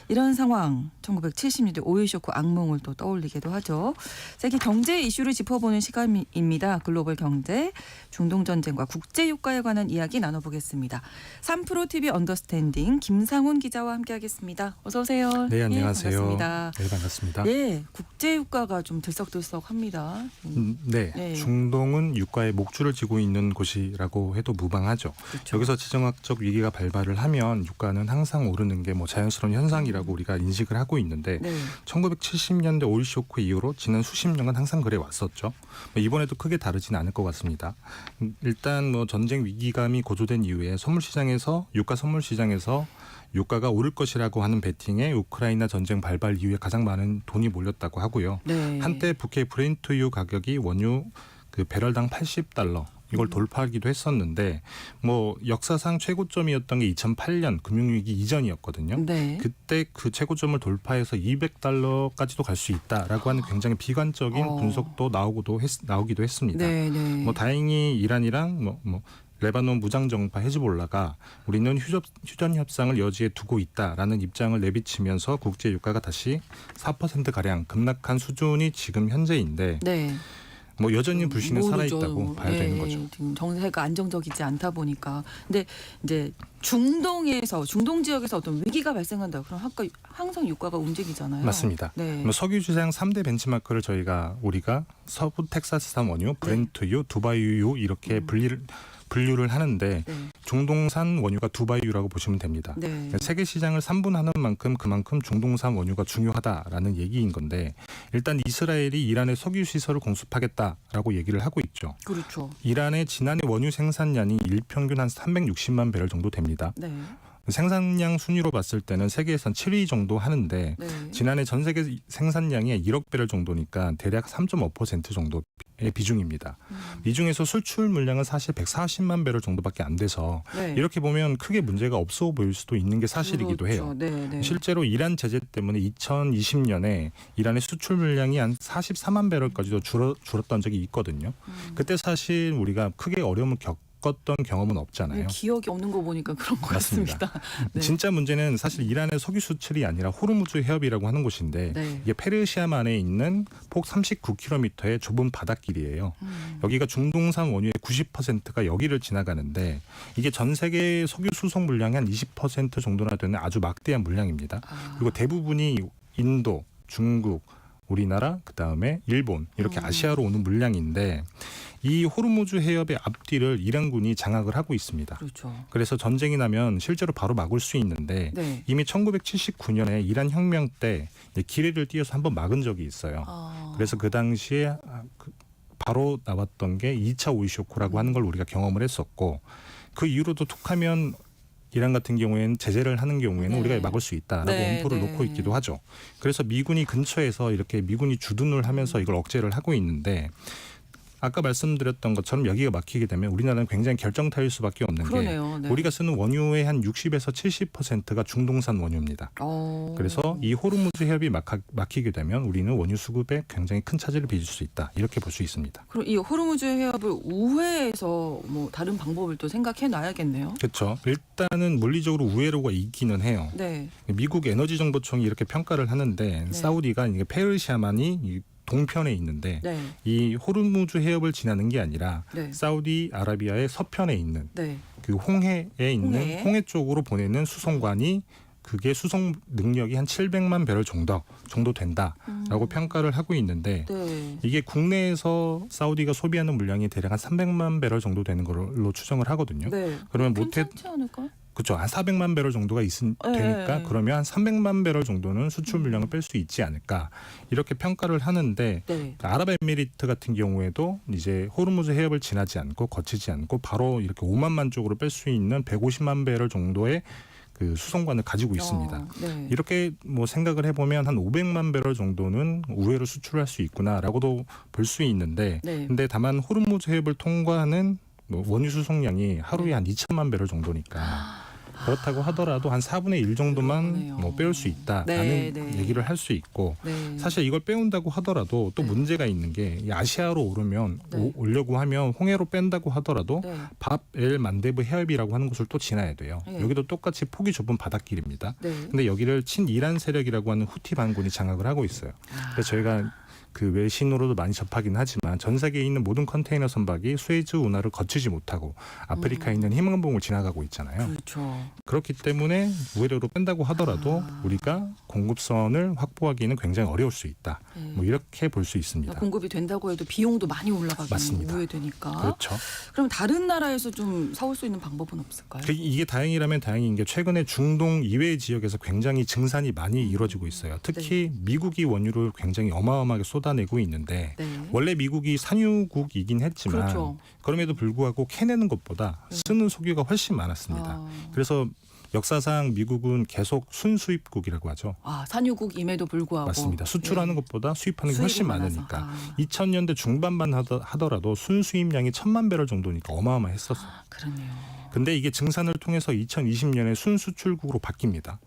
이런 상황 1970년대 오일 쇼크 악몽을 또 떠올리기도 하죠. 세계 경제 이슈를 짚어보는 시간입니다. 글로벌 경제, 중동 전쟁과 국제 유가에 관한 이야기 나눠보겠습니다. 3프로 TV 언더스탠딩 김상훈 기자와 함께하겠습니다. 어서 오세요. 네, 안녕하세요. 예, 반갑습니다. 네, 반갑습니다. 예, 국제 유가가 좀 들썩들썩합니다. 네, 중동은 유가의 목줄을 쥐고 있는 곳이라고 해도 무방하죠. 그렇죠. 여기서 지정학적 위기가 발발을 하면 유가는 항상 오르는 게 뭐 자연스러운 현상이라고 우리가 인식을 하고 있는데 1970년대 오일 쇼크 이후로 지난 수십 년간 항상 그래 왔었죠. 이번에도 크게 다르진 않을 것 같습니다. 일단 뭐 전쟁 위기감이 고조된 이후에 유가 선물 시장에서 유가가 오를 것이라고 하는 베팅에 우크라이나 전쟁 발발 이후에 가장 많은 돈이 몰렸다고 하고요. 네. 한때 북해 브렌트유 가격이 원유 배럴당 $80 이걸 돌파하기도 했었는데 뭐 역사상 최고점이었던 게 2008년 금융위기 이전이었거든요. 네. 그때 그 최고점을 돌파해서 $200까지도 갈 수 있다라고 하는 굉장히 비관적인 분석도 나오기도 했습니다. 네, 네. 뭐 다행히 이란이랑 뭐 레바논 무장정파 헤즈볼라가 우리는 휴전 협상을 여지에 두고 있다라는 입장을 내비치면서 국제 유가가 다시 4%가량 급락한 수준이 지금 현재인데 네. 뭐 여전히 불신은 모르죠. 살아있다고 봐야 되는 거죠. 지금 정세가 안정적이지 않다 보니까. 근데 이제 중동 지역에서 어떤 위기가 발생한다. 그럼 항상 유가가 움직이잖아요. 맞습니다. 네. 뭐 석유 시장 3대 벤치마크를 우리가 서부 텍사스산 원유, 브렌트유, 두바이유 이렇게 분류를 하는데 중동산 원유가 두바이유라고 보시면 됩니다. 네. 세계 시장을 3분하는 만큼 그만큼 중동산 원유가 중요하다라는 얘기인 건데 일단 이스라엘이 이란의 석유 시설을 공습하겠다라고 얘기를 하고 있죠. 그렇죠. 이란의 지난해 원유 생산량이 일평균 한 360만 배럴 정도 됩니다. 네. 생산량 순위로 봤을 때는 세계에선 7위 정도 하는데 네. 지난해 전 세계 생산량이 1억 배럴 정도니까 대략 3.5% 정도의 비중입니다. 이 중에서 수출 물량은 사실 140만 배럴 정도밖에 안 돼서 네. 이렇게 보면 크게 문제가 없어 보일 수도 있는 게 사실이기도 그렇죠. 해요. 네, 네. 실제로 이란 제재 때문에 2020년에 이란의 수출 물량이 한 44만 배럴까지도 줄었던 적이 있거든요. 그때 사실 우리가 크게 어려움을 겪었던 경험은 없잖아요. 기억이 없는 거 보니까 그런 것 맞습니다. 같습니다. 네. 진짜 문제는 사실 이란의 석유 수출이 아니라 호르무즈 해협이라고 하는 곳인데 네. 이게 페르시아만에 있는 폭 39km의 좁은 바닷길이에요. 여기가 중동산 원유의 90%가 여기를 지나가는데 이게 전 세계 석유 수송 물량의 한 20% 정도나 되는 아주 막대한 물량입니다. 그리고 대부분이 인도, 중국, 우리나라, 그다음에 일본 이렇게 아시아로 오는 물량인데 이 호르무즈 해협의 앞뒤를 이란군이 장악을 하고 있습니다. 그렇죠. 그래서 전쟁이 나면 실제로 바로 막을 수 있는데 네. 이미 1979년에 이란 혁명 때 기뢰를 띄어서 한번 막은 적이 있어요. 그래서 그 당시에 바로 나왔던 게 2차 오일 쇼크라고 하는 걸 우리가 경험을 했었고 그 이후로도 툭하면 이란 같은 경우에는 제재를 하는 경우에는 우리가 막을 수 있다라고 엄포를 놓고 있기도 하죠. 그래서 미군이 근처에서 이렇게 미군이 주둔을 하면서 이걸 억제를 하고 있는데 아까 말씀드렸던 것처럼 여기가 막히게 되면 우리나라는 굉장히 결정타일 수밖에 없는 그러네요. 게 우리가 쓰는 원유의 한 60에서 70%가 중동산 원유입니다. 그래서 이 호르무즈 해협이 막히게 되면 우리는 원유 수급에 굉장히 큰 차질을 빚을 수 있다. 이렇게 볼 수 있습니다. 그럼 이 호르무즈 해협을 우회해서 뭐 다른 방법을 또 생각해 놔야겠네요. 그렇죠. 일단은 물리적으로 우회로가 있기는 해요. 네. 미국 에너지정보청이 이렇게 평가를 하는데 사우디가 이게 페르시아만이 동편에 있는데 네. 이 호르무즈 해협을 지나는 게 아니라 네. 사우디아라비아의 서편에 있는 네. 그 홍해에 있는 홍해 쪽으로 보내는 수송관이 그게 수송 능력이 한 700만 배럴 정도 된다라고 평가를 하고 있는데 네. 이게 국내에서 사우디가 소비하는 물량이 대략 한 300만 배럴 정도 되는 걸로 추정을 하거든요. 네. 그러면 괜찮지 않을까? 그렇죠. 한 400만 배럴 정도가 되니까 그러면 한 300만 배럴 정도는 수출 물량을 뺄 수 있지 않을까 이렇게 평가를 하는데 네. 아랍에미리트 같은 경우에도 이제 호르무즈 해협을 지나지 않고 거치지 않고 바로 이렇게 오만만 쪽으로 뺄 수 있는 150만 배럴 정도의 그 수송관을 가지고 있습니다. 네. 이렇게 뭐 생각을 해보면 한 500만 배럴 정도는 우회로 수출할 수 있구나라고도 볼 수 있는데 근데 다만 호르무즈 해협을 통과하는 뭐 원유 수송량이 하루에 한 2천만 배럴 정도니까 그렇다고 하더라도 한 4분의 1 정도만 그러네요. 뭐 빼올 수 있다라는 네, 네. 얘기를 할 수 있고 네. 사실 이걸 빼온다고 하더라도 또 네. 문제가 있는 게 이 아시아로 오르면 네. 오려고 하면 홍해로 뺀다고 하더라도 네. 밥엘 만데브 해협이라고 하는 곳을 또 지나야 돼요. 네. 여기도 똑같이 폭이 좁은 바닷길입니다. 네. 근데 여기를 친이란 세력이라고 하는 후티 반군이 장악을 하고 있어요. 그래서 저희가 그 외신으로도 많이 접하긴 하지만 전 세계에 있는 모든 컨테이너 선박이 수에즈 운하를 거치지 못하고 아프리카에 있는 희망봉을 지나가고 있잖아요. 그렇죠. 그렇기 때문에 우회로로 뺀다고 하더라도 우리가 공급선을 확보하기는 굉장히 어려울 수 있다. 네. 뭐 이렇게 볼 수 있습니다. 공급이 된다고 해도 비용도 많이 올라가고 맞습니다. 우회되니까. 그렇죠. 그럼 다른 나라에서 좀 사올 수 있는 방법은 없을까요? 이게 다행이라면 다행인 게 최근에 중동 이외의 지역에서 굉장히 증산이 많이 이루어지고 있어요. 특히 미국이 원유를 굉장히 어마어마하게 쏟아내고 있는데 네. 원래 미국이 산유국이긴 했지만 그렇죠. 그럼에도 불구하고 캐내는 것보다 쓰는 석유가 훨씬 많았습니다. 그래서 역사상 미국은 계속 순수입국이라고 하죠. 산유국임에도 불구하고. 맞습니다. 수출하는 것보다 수입하는 게 훨씬 수입이 많아서. 많으니까. 2000년대 중반만 하더라도 순수입량이 1000만 배럴 정도니까 어마어마했었어요. 그러네요. 근데 이게 증산을 통해서 2020년에 순수출국으로 바뀝니다.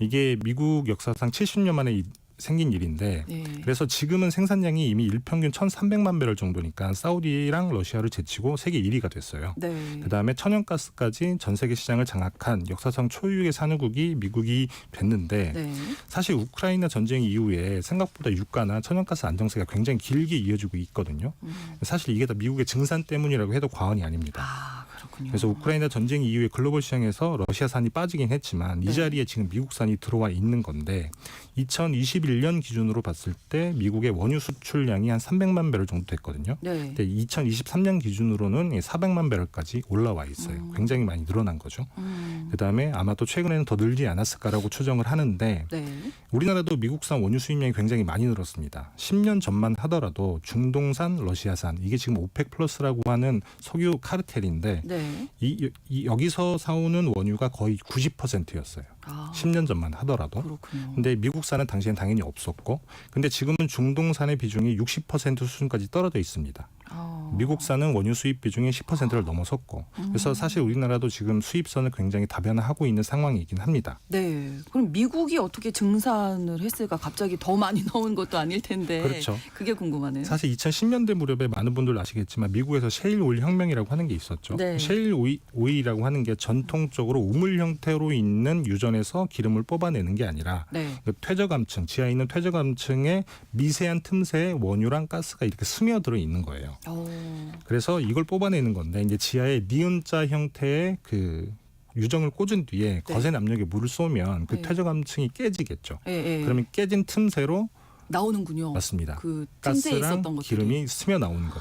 이게 미국 역사상 70년 만에 생긴 일인데 네. 그래서 지금은 생산량이 이미 일평균 1,300만 배럴 정도니까 사우디랑 러시아를 제치고 세계 1위가 됐어요. 네. 그다음에 천연가스까지 전 세계 시장을 장악한 역사상 초유의 산유국이 미국이 됐는데 네. 사실 우크라이나 전쟁 이후에 생각보다 유가나 천연가스 안정세가 굉장히 길게 이어지고 있거든요. 사실 이게 다 미국의 증산 때문이라고 해도 과언이 아닙니다. 그렇군요. 그래서 우크라이나 전쟁 이후에 글로벌 시장에서 러시아산이 빠지긴 했지만 이 자리에 지금 미국산이 들어와 있는 건데 2021년 기준으로 봤을 때 미국의 원유 수출량이 한 300만 배럴 정도 됐거든요. 네. 근데 2023년 기준으로는 400만 배럴까지 올라와 있어요. 굉장히 많이 늘어난 거죠. 그다음에 아마도 최근에는 더 늘지 않았을까라고 추정을 하는데 네. 우리나라도 미국산 원유 수입량이 굉장히 많이 늘었습니다. 10년 전만 하더라도 중동산, 러시아산 이게 지금 오펙 플러스라고 하는 석유 카르텔인데 네. 여기서 사오는 원유가 거의 90%였어요. 10년 전만 하더라도. 그렇군요. 근데 미국산은 당시엔 당연히 없었고 근데 지금은 중동산의 비중이 60% 수준까지 떨어져 있습니다. 미국산은 원유 수입 비중이 10%를 넘어섰고 그래서 사실 우리나라도 지금 수입선을 굉장히 다변화하고 있는 상황이긴 합니다. 네. 그럼 미국이 어떻게 증산을 했을까? 갑자기 더 많이 넣은 것도 아닐 텐데. 그렇죠. 그게 궁금하네요. 사실 2010년대 무렵에 많은 분들 아시겠지만 미국에서 셰일 오일 혁명이라고 하는 게 있었죠. 네. 셰일 오일이라고 하는 게 전통적으로 우물 형태로 있는 유전에서 기름을 뽑아내는 게 아니라 네. 그 퇴적암층, 지하에 있는 퇴적암층에 미세한 틈새에 원유랑 가스가 이렇게 스며들어 있는 거예요. 그래서 이걸 뽑아내는 건데 이제 지하에 니은자 형태의 그 유정을 꽂은 뒤에 거센 압력에 물을 쏘면 그 네. 퇴적암층이 깨지겠죠. 예. 그러면 깨진 틈새로 나오는군요. 맞습니다. 그 틈새에 가스랑 있었던 것들이. 기름이 스며 나오는 거.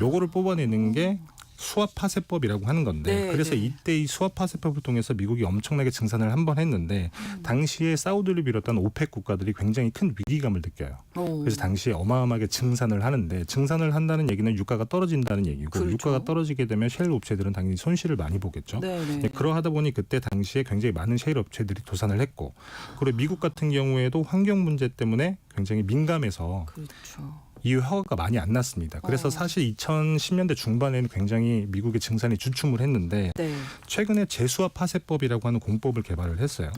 요거를 뽑아내는 게 수압 파쇄법이라고 하는 건데 네, 그래서 네. 이때 이 수압 파쇄법을 통해서 미국이 엄청나게 증산을 한번 했는데 당시에 사우디를 비롯한 오펙 국가들이 굉장히 큰 위기감을 느껴요. 그래서 당시에 어마어마하게 증산을 하는데 증산을 한다는 얘기는 유가가 떨어진다는 얘기고 그렇죠. 유가가 떨어지게 되면 셰일 업체들은 당연히 손실을 많이 보겠죠. 네. 그러하다 보니 그때 당시에 굉장히 많은 셰일 업체들이 도산을 했고 그리고 미국 같은 경우에도 환경 문제 때문에 굉장히 민감해서 그렇죠. 이 허가가 많이 안 났습니다. 그래서 사실 2010년대 중반에는 굉장히 미국의 증산이 주춤을 했는데 네. 최근에 재수압 파쇄법이라고 하는 공법을 개발을 했어요.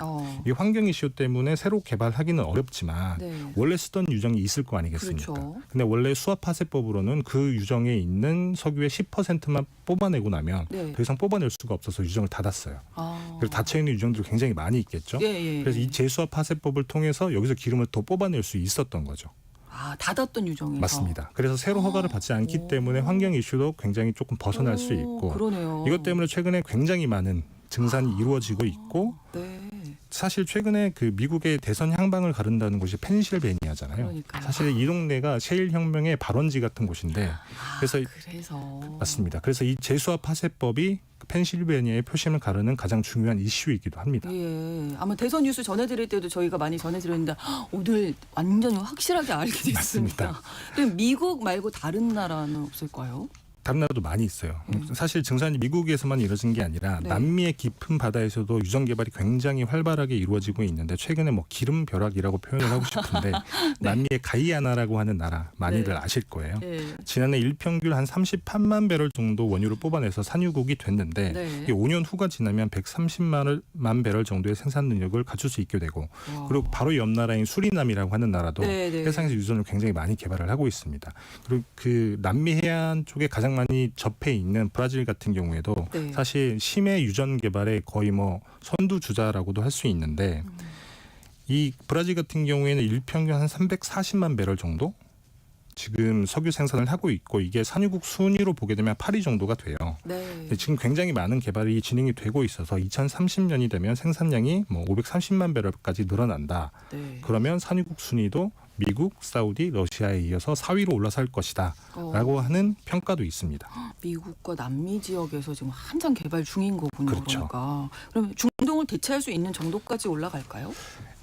이 환경 이슈 때문에 새로 개발하기는 어렵지만 네. 원래 쓰던 유정이 있을 거 아니겠습니까? 그렇죠. 근데 원래 수압 파쇄법으로는 그 유정에 있는 석유의 10%만 뽑아내고 나면 네. 더 이상 뽑아낼 수가 없어서 유정을 닫았어요. 그래서 닫혀있는 유정들이 굉장히 많이 있겠죠. 예. 그래서 이 재수압 파쇄법을 통해서 여기서 기름을 더 뽑아낼 수 있었던 거죠. 닫았던 유정에서. 맞습니다. 그래서 새로 허가를 받지 않기 때문에 환경 이슈도 굉장히 조금 벗어날 수 있고 그러네요. 이것 때문에 최근에 굉장히 많은 증산이 이루어지고 있고 네. 사실 최근에 그 미국의 대선 향방을 가른다는 곳이 펜실베니아잖아요. 그러니까요. 사실 이 동네가 셰일 혁명의 발원지 같은 곳인데 그래서 맞습니다. 그래서 이 재수압 파쇄법이 펜실베니아의 표심을 가르는 가장 중요한 이슈이기도 합니다. 예. 아마 대선 뉴스 전해드릴 때도 저희가 많이 전해드렸는데 오늘 완전히 확실하게 알게 됐습니다. 맞습니다. 그럼 미국 말고 다른 나라는 없을까요? 다른 나라도 많이 있어요. 사실 증산이 미국에서만 이루어진 게 아니라 네. 남미의 깊은 바다에서도 유전 개발이 굉장히 활발하게 이루어지고 있는데 최근에 뭐 기름 벼락이라고 표현을 하고 싶은데 남미의 가이아나라고 하는 나라 많이들 네. 아실 거예요. 네. 지난해 일평균 한 38만 배럴 정도 원유를 뽑아내서 산유국이 됐는데 네. 이게 5년 후가 지나면 130만 배럴 정도의 생산 능력을 갖출 수 있게 되고 그리고 바로 옆 나라인 수리남이라고 하는 나라도 네, 네. 세상에서 유전을 굉장히 많이 개발을 하고 있습니다. 그리고 그 남미 해안 쪽에 가장 많이 접해 있는 브라질 같은 경우에도 네. 사실 심해 유전 개발의 거의 뭐 선두주자라고도 할 수 있는데 이 브라질 같은 경우에는 일평균 한 340만 배럴 정도 지금 석유 생산을 하고 있고 이게 산유국 순위로 보게 되면 8위 정도가 돼요. 네. 지금 굉장히 많은 개발이 진행이 되고 있어서 2030년이 되면 생산량이 뭐 530만 배럴까지 늘어난다. 네. 그러면 산유국 순위도 미국, 사우디, 러시아에 이어서 4위로 올라설 것이다 라고 하는 평가도 있습니다. 미국과 남미 지역에서 지금 한창 개발 중인 거군요. 그렇죠. 그러니까. 그럼 중동을 대체할 수 있는 정도까지 올라갈까요?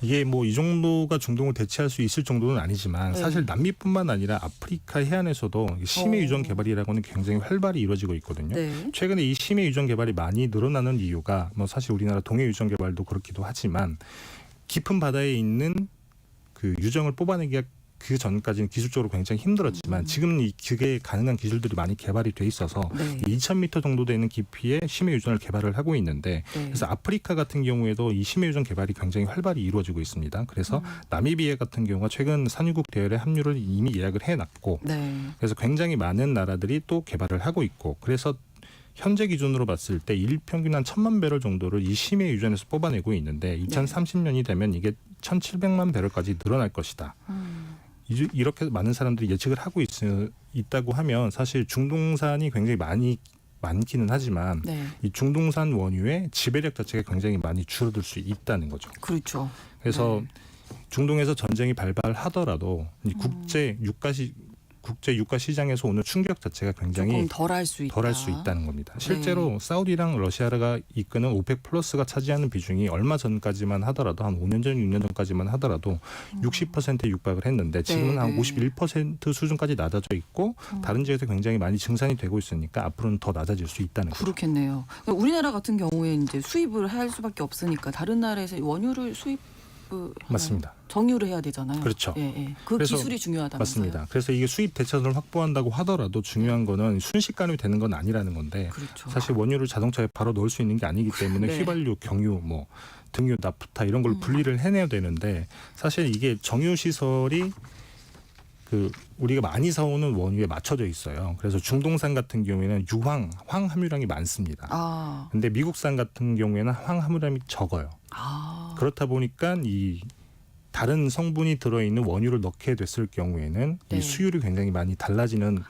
이게 뭐 이 정도가 중동을 대체할 수 있을 정도는 아니지만 네. 사실 남미뿐만 아니라 아프리카 해안에서도 심해 유전 개발이라고는 굉장히 활발히 이루어지고 있거든요. 네. 최근에 이 심해 유전 개발이 많이 늘어나는 이유가 뭐 사실 우리나라 동해 유전 개발도 그렇기도 하지만 깊은 바다에 있는 그 유정을 뽑아내기가 그 전까지는 기술적으로 굉장히 힘들었지만 지금은 그게 가능한 기술들이 많이 개발이 돼 있어서 네. 2,000m 정도 되는 깊이의 심해 유전을 개발을 하고 있는데 네. 그래서 아프리카 같은 경우에도 이 심해 유전 개발이 굉장히 활발히 이루어지고 있습니다. 그래서 나미비아 같은 경우가 최근 산유국 대열에 합류를 이미 예약을 해놨고 네. 그래서 굉장히 많은 나라들이 또 개발을 하고 있고 그래서 현재 기준으로 봤을 때 일평균 한 1,000만 배럴 정도를 이 심해 유전에서 뽑아내고 있는데 2030년이 되면 이게 1,700만 배럴까지 늘어날 것이다. 이렇게 많은 사람들이 예측을 하고 있다고 하면 사실 중동산이 굉장히 많기는 하지만 네. 이 중동산 원유의 지배력 자체가 굉장히 많이 줄어들 수 있다는 거죠. 그렇죠. 그래서 네. 중동에서 전쟁이 발발하더라도 이 국제 유가 시장에서 오는 충격 자체가 굉장히 조금 덜할 수 있다. 덜할 수 있다는 겁니다. 실제로 사우디랑 러시아가 이끄는 오펙 플러스가 차지하는 비중이 얼마 전까지만 하더라도 한 5년 전, 6년 전까지만 하더라도 60%에 육박을 했는데 지금은 한 51% 수준까지 낮아져 있고 다른 지역에서 굉장히 많이 증산이 되고 있으니까 앞으로는 더 낮아질 수 있다는 거죠. 그렇겠네요. 우리나라 같은 경우에 이제 수입을 할 수밖에 없으니까 다른 나라에서 원유를 맞습니다. 정유를 해야 되잖아요. 그렇죠. 예, 예. 그 그래서 기술이 중요하다면서요. 맞습니다. 그래서 이게 수입 대체선을 확보한다고 하더라도 중요한 거는 순식간에 되는 건 아니라는 건데 그렇죠. 사실 원유를 자동차에 바로 넣을 수 있는 게 아니기 때문에 네. 휘발유, 경유, 뭐 등유, 나프타 이런 걸 분리를 해내야 되는데 사실 이게 정유 시설이 그 우리가 많이 사오는 원유에 맞춰져 있어요. 그래서 중동산 같은 경우에는 유황, 황 함유량이 많습니다. 아. 근데 미국산 같은 경우에는 황 함유량이 적어요. 아. 그렇다 보니까 이 다른 성분이 들어있는 원유를 넣게 됐을 경우에는 네. 이 수율이 굉장히 많이 달라지는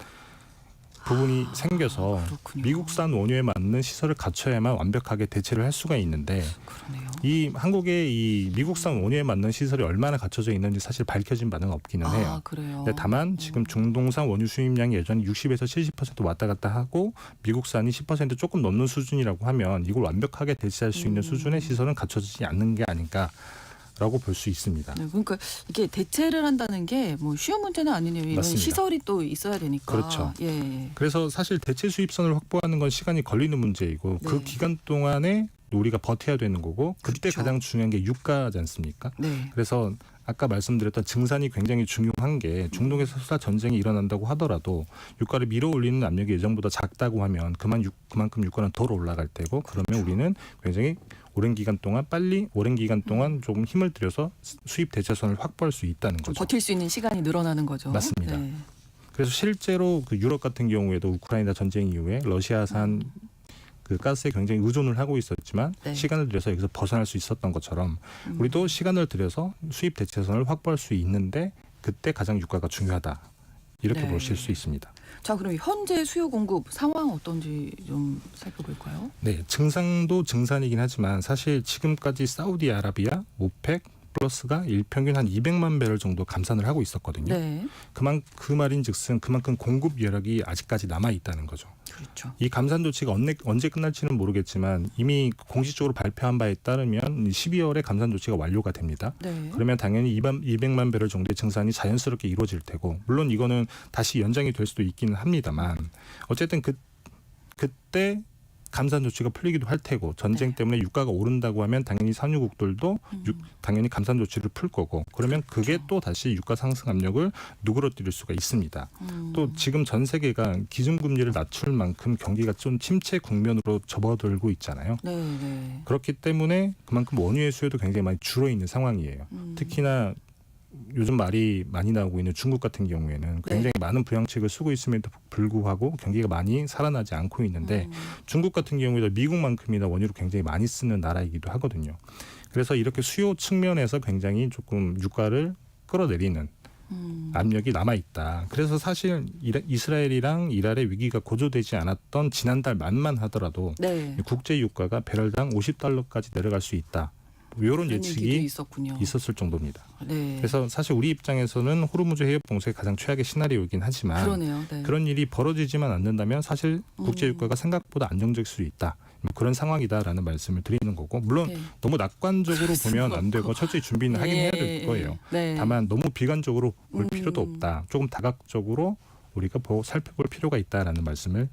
부분이 생겨서 그렇군요. 미국산 원유에 맞는 시설을 갖춰야만 완벽하게 대체를 할 수가 있는데 그러네요. 이 한국의 이 미국산 원유에 맞는 시설이 얼마나 갖춰져 있는지 사실 밝혀진 바는 없기는 해요. 아, 그래요. 근데 다만 지금 중동산 원유 수입량이 여전히 60에서 70% 왔다 갔다 하고 미국산이 10% 조금 넘는 수준이라고 하면 이걸 완벽하게 대체할 수 있는 수준의 시설은 갖춰지지 않는 게 아닌가라고 볼 수 있습니다. 네, 그러니까 이게 대체를 한다는 게 뭐 쉬운 문제는 아니네요. 이런 맞습니다. 시설이 또 있어야 되니까. 그렇죠. 예, 예. 그래서 사실 대체 수입선을 확보하는 건 시간이 걸리는 문제이고 네. 그 기간 동안에 우리가 버텨야 되는 거고 그때 그렇죠. 가장 중요한 게 유가지 않습니까? 네. 그래서 아까 말씀드렸던 증산이 굉장히 중요한 게 중동에서 수사 전쟁이 일어난다고 하더라도 유가를 밀어올리는 압력이 예전보다 작다고 하면 그만큼 유가는 덜 올라갈 테고 그러면 우리는 굉장히 오랜 기간 동안 조금 힘을 들여서 수입 대체선을 확보할 수 있다는 좀 거죠. 버틸 수 있는 시간이 늘어나는 거죠. 맞습니다. 네. 그래서 실제로 그 유럽 같은 경우에도 우크라이나 전쟁 이후에 러시아산 그 가스에 굉장히 의존을 하고 있었지만 네. 시간을 들여서 여기서 벗어날 수 있었던 것처럼 우리도 시간을 들여서 수입 대체선을 확보할 수 있는데 그때 가장 유가가 중요하다. 이렇게 네. 보실 수 있습니다. 자, 그럼 현재 수요 공급 상황 어떤지 좀 살펴볼까요? 네, 증산도 증산이긴 하지만 사실 지금까지 사우디아라비아, 오펙 플러스가 일평균 한 200만 배럴 정도 감산을 하고 있었거든요. 네. 그 말인즉슨 그만큼 공급 여력이 아직까지 남아 있다는 거죠. 그렇죠. 이 감산 조치가 언제 끝날지는 모르겠지만 이미 공식적으로 발표한 바에 따르면 12월에 감산 조치가 완료가 됩니다. 네. 그러면 당연히 200만 배럴 정도의 증산이 자연스럽게 이루어질 테고 물론 이거는 다시 연장이 될 수도 있기는 합니다만 어쨌든 그때 감산 조치가 풀리기도 할 테고 전쟁 네. 때문에 유가가 오른다고 하면 당연히 산유국들도 당연히 감산 조치를 풀 거고 그러면 그게 또 다시 유가 상승 압력을 누그러뜨릴 수가 있습니다. 또 지금 전 세계가 기준금리를 낮출 만큼 경기가 좀 침체 국면으로 접어들고 있잖아요. 네, 네. 그렇기 때문에 그만큼 원유의 수요도 굉장히 많이 줄어 있는 상황이에요. 특히나 요즘 말이 많이 나오고 있는 중국 같은 경우에는 굉장히 많은 부양책을 쓰고 있음에도 불구하고 경기가 많이 살아나지 않고 있는데 중국 같은 경우에도 미국만큼이나 원유를 굉장히 많이 쓰는 나라이기도 하거든요. 그래서 이렇게 수요 측면에서 굉장히 조금 유가를 끌어내리는 압력이 남아있다. 그래서 사실 이스라엘이랑 이란의 위기가 고조되지 않았던 지난달 말만 하더라도 네. 국제 유가가 배럴당 $50까지 내려갈 수 있다. 이런 그런 예측이 얘기도 있었군요. 있었을 정도입니다. 네. 그래서 사실 우리 입장에서는 호르무즈 해협 봉쇄가 가장 최악의 시나리오이긴 하지만 그러네요. 네. 그런 일이 벌어지지만 않는다면 사실 국제 유가가 생각보다 안정적일 수 있다. 뭐 그런 상황이다라는 말씀을 드리는 거고 물론 네. 너무 낙관적으로 보면 안 되고 철저히 준비는 하긴 해야 될 거예요. 네. 다만 너무 비관적으로 볼 필요도 없다. 조금 다각적으로 우리가 살펴볼 필요가 있다라는 말씀을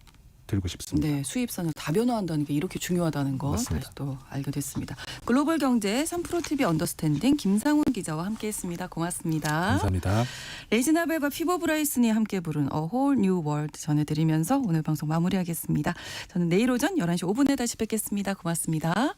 드리고 싶습니다. 네, 수입선을 다변화한다는 게 이렇게 중요하다는 거 맞습니다. 다시 또 알게 됐습니다. 글로벌 경제 3프로TV 언더스탠딩 김상훈 기자와 함께했습니다. 고맙습니다. 감사합니다. 레지나벨과 피버 브라이슨이 함께 부른 A Whole New World 전해드리면서 오늘 방송 마무리하겠습니다. 저는 내일 오전 11시 5분에 다시 뵙겠습니다. 고맙습니다.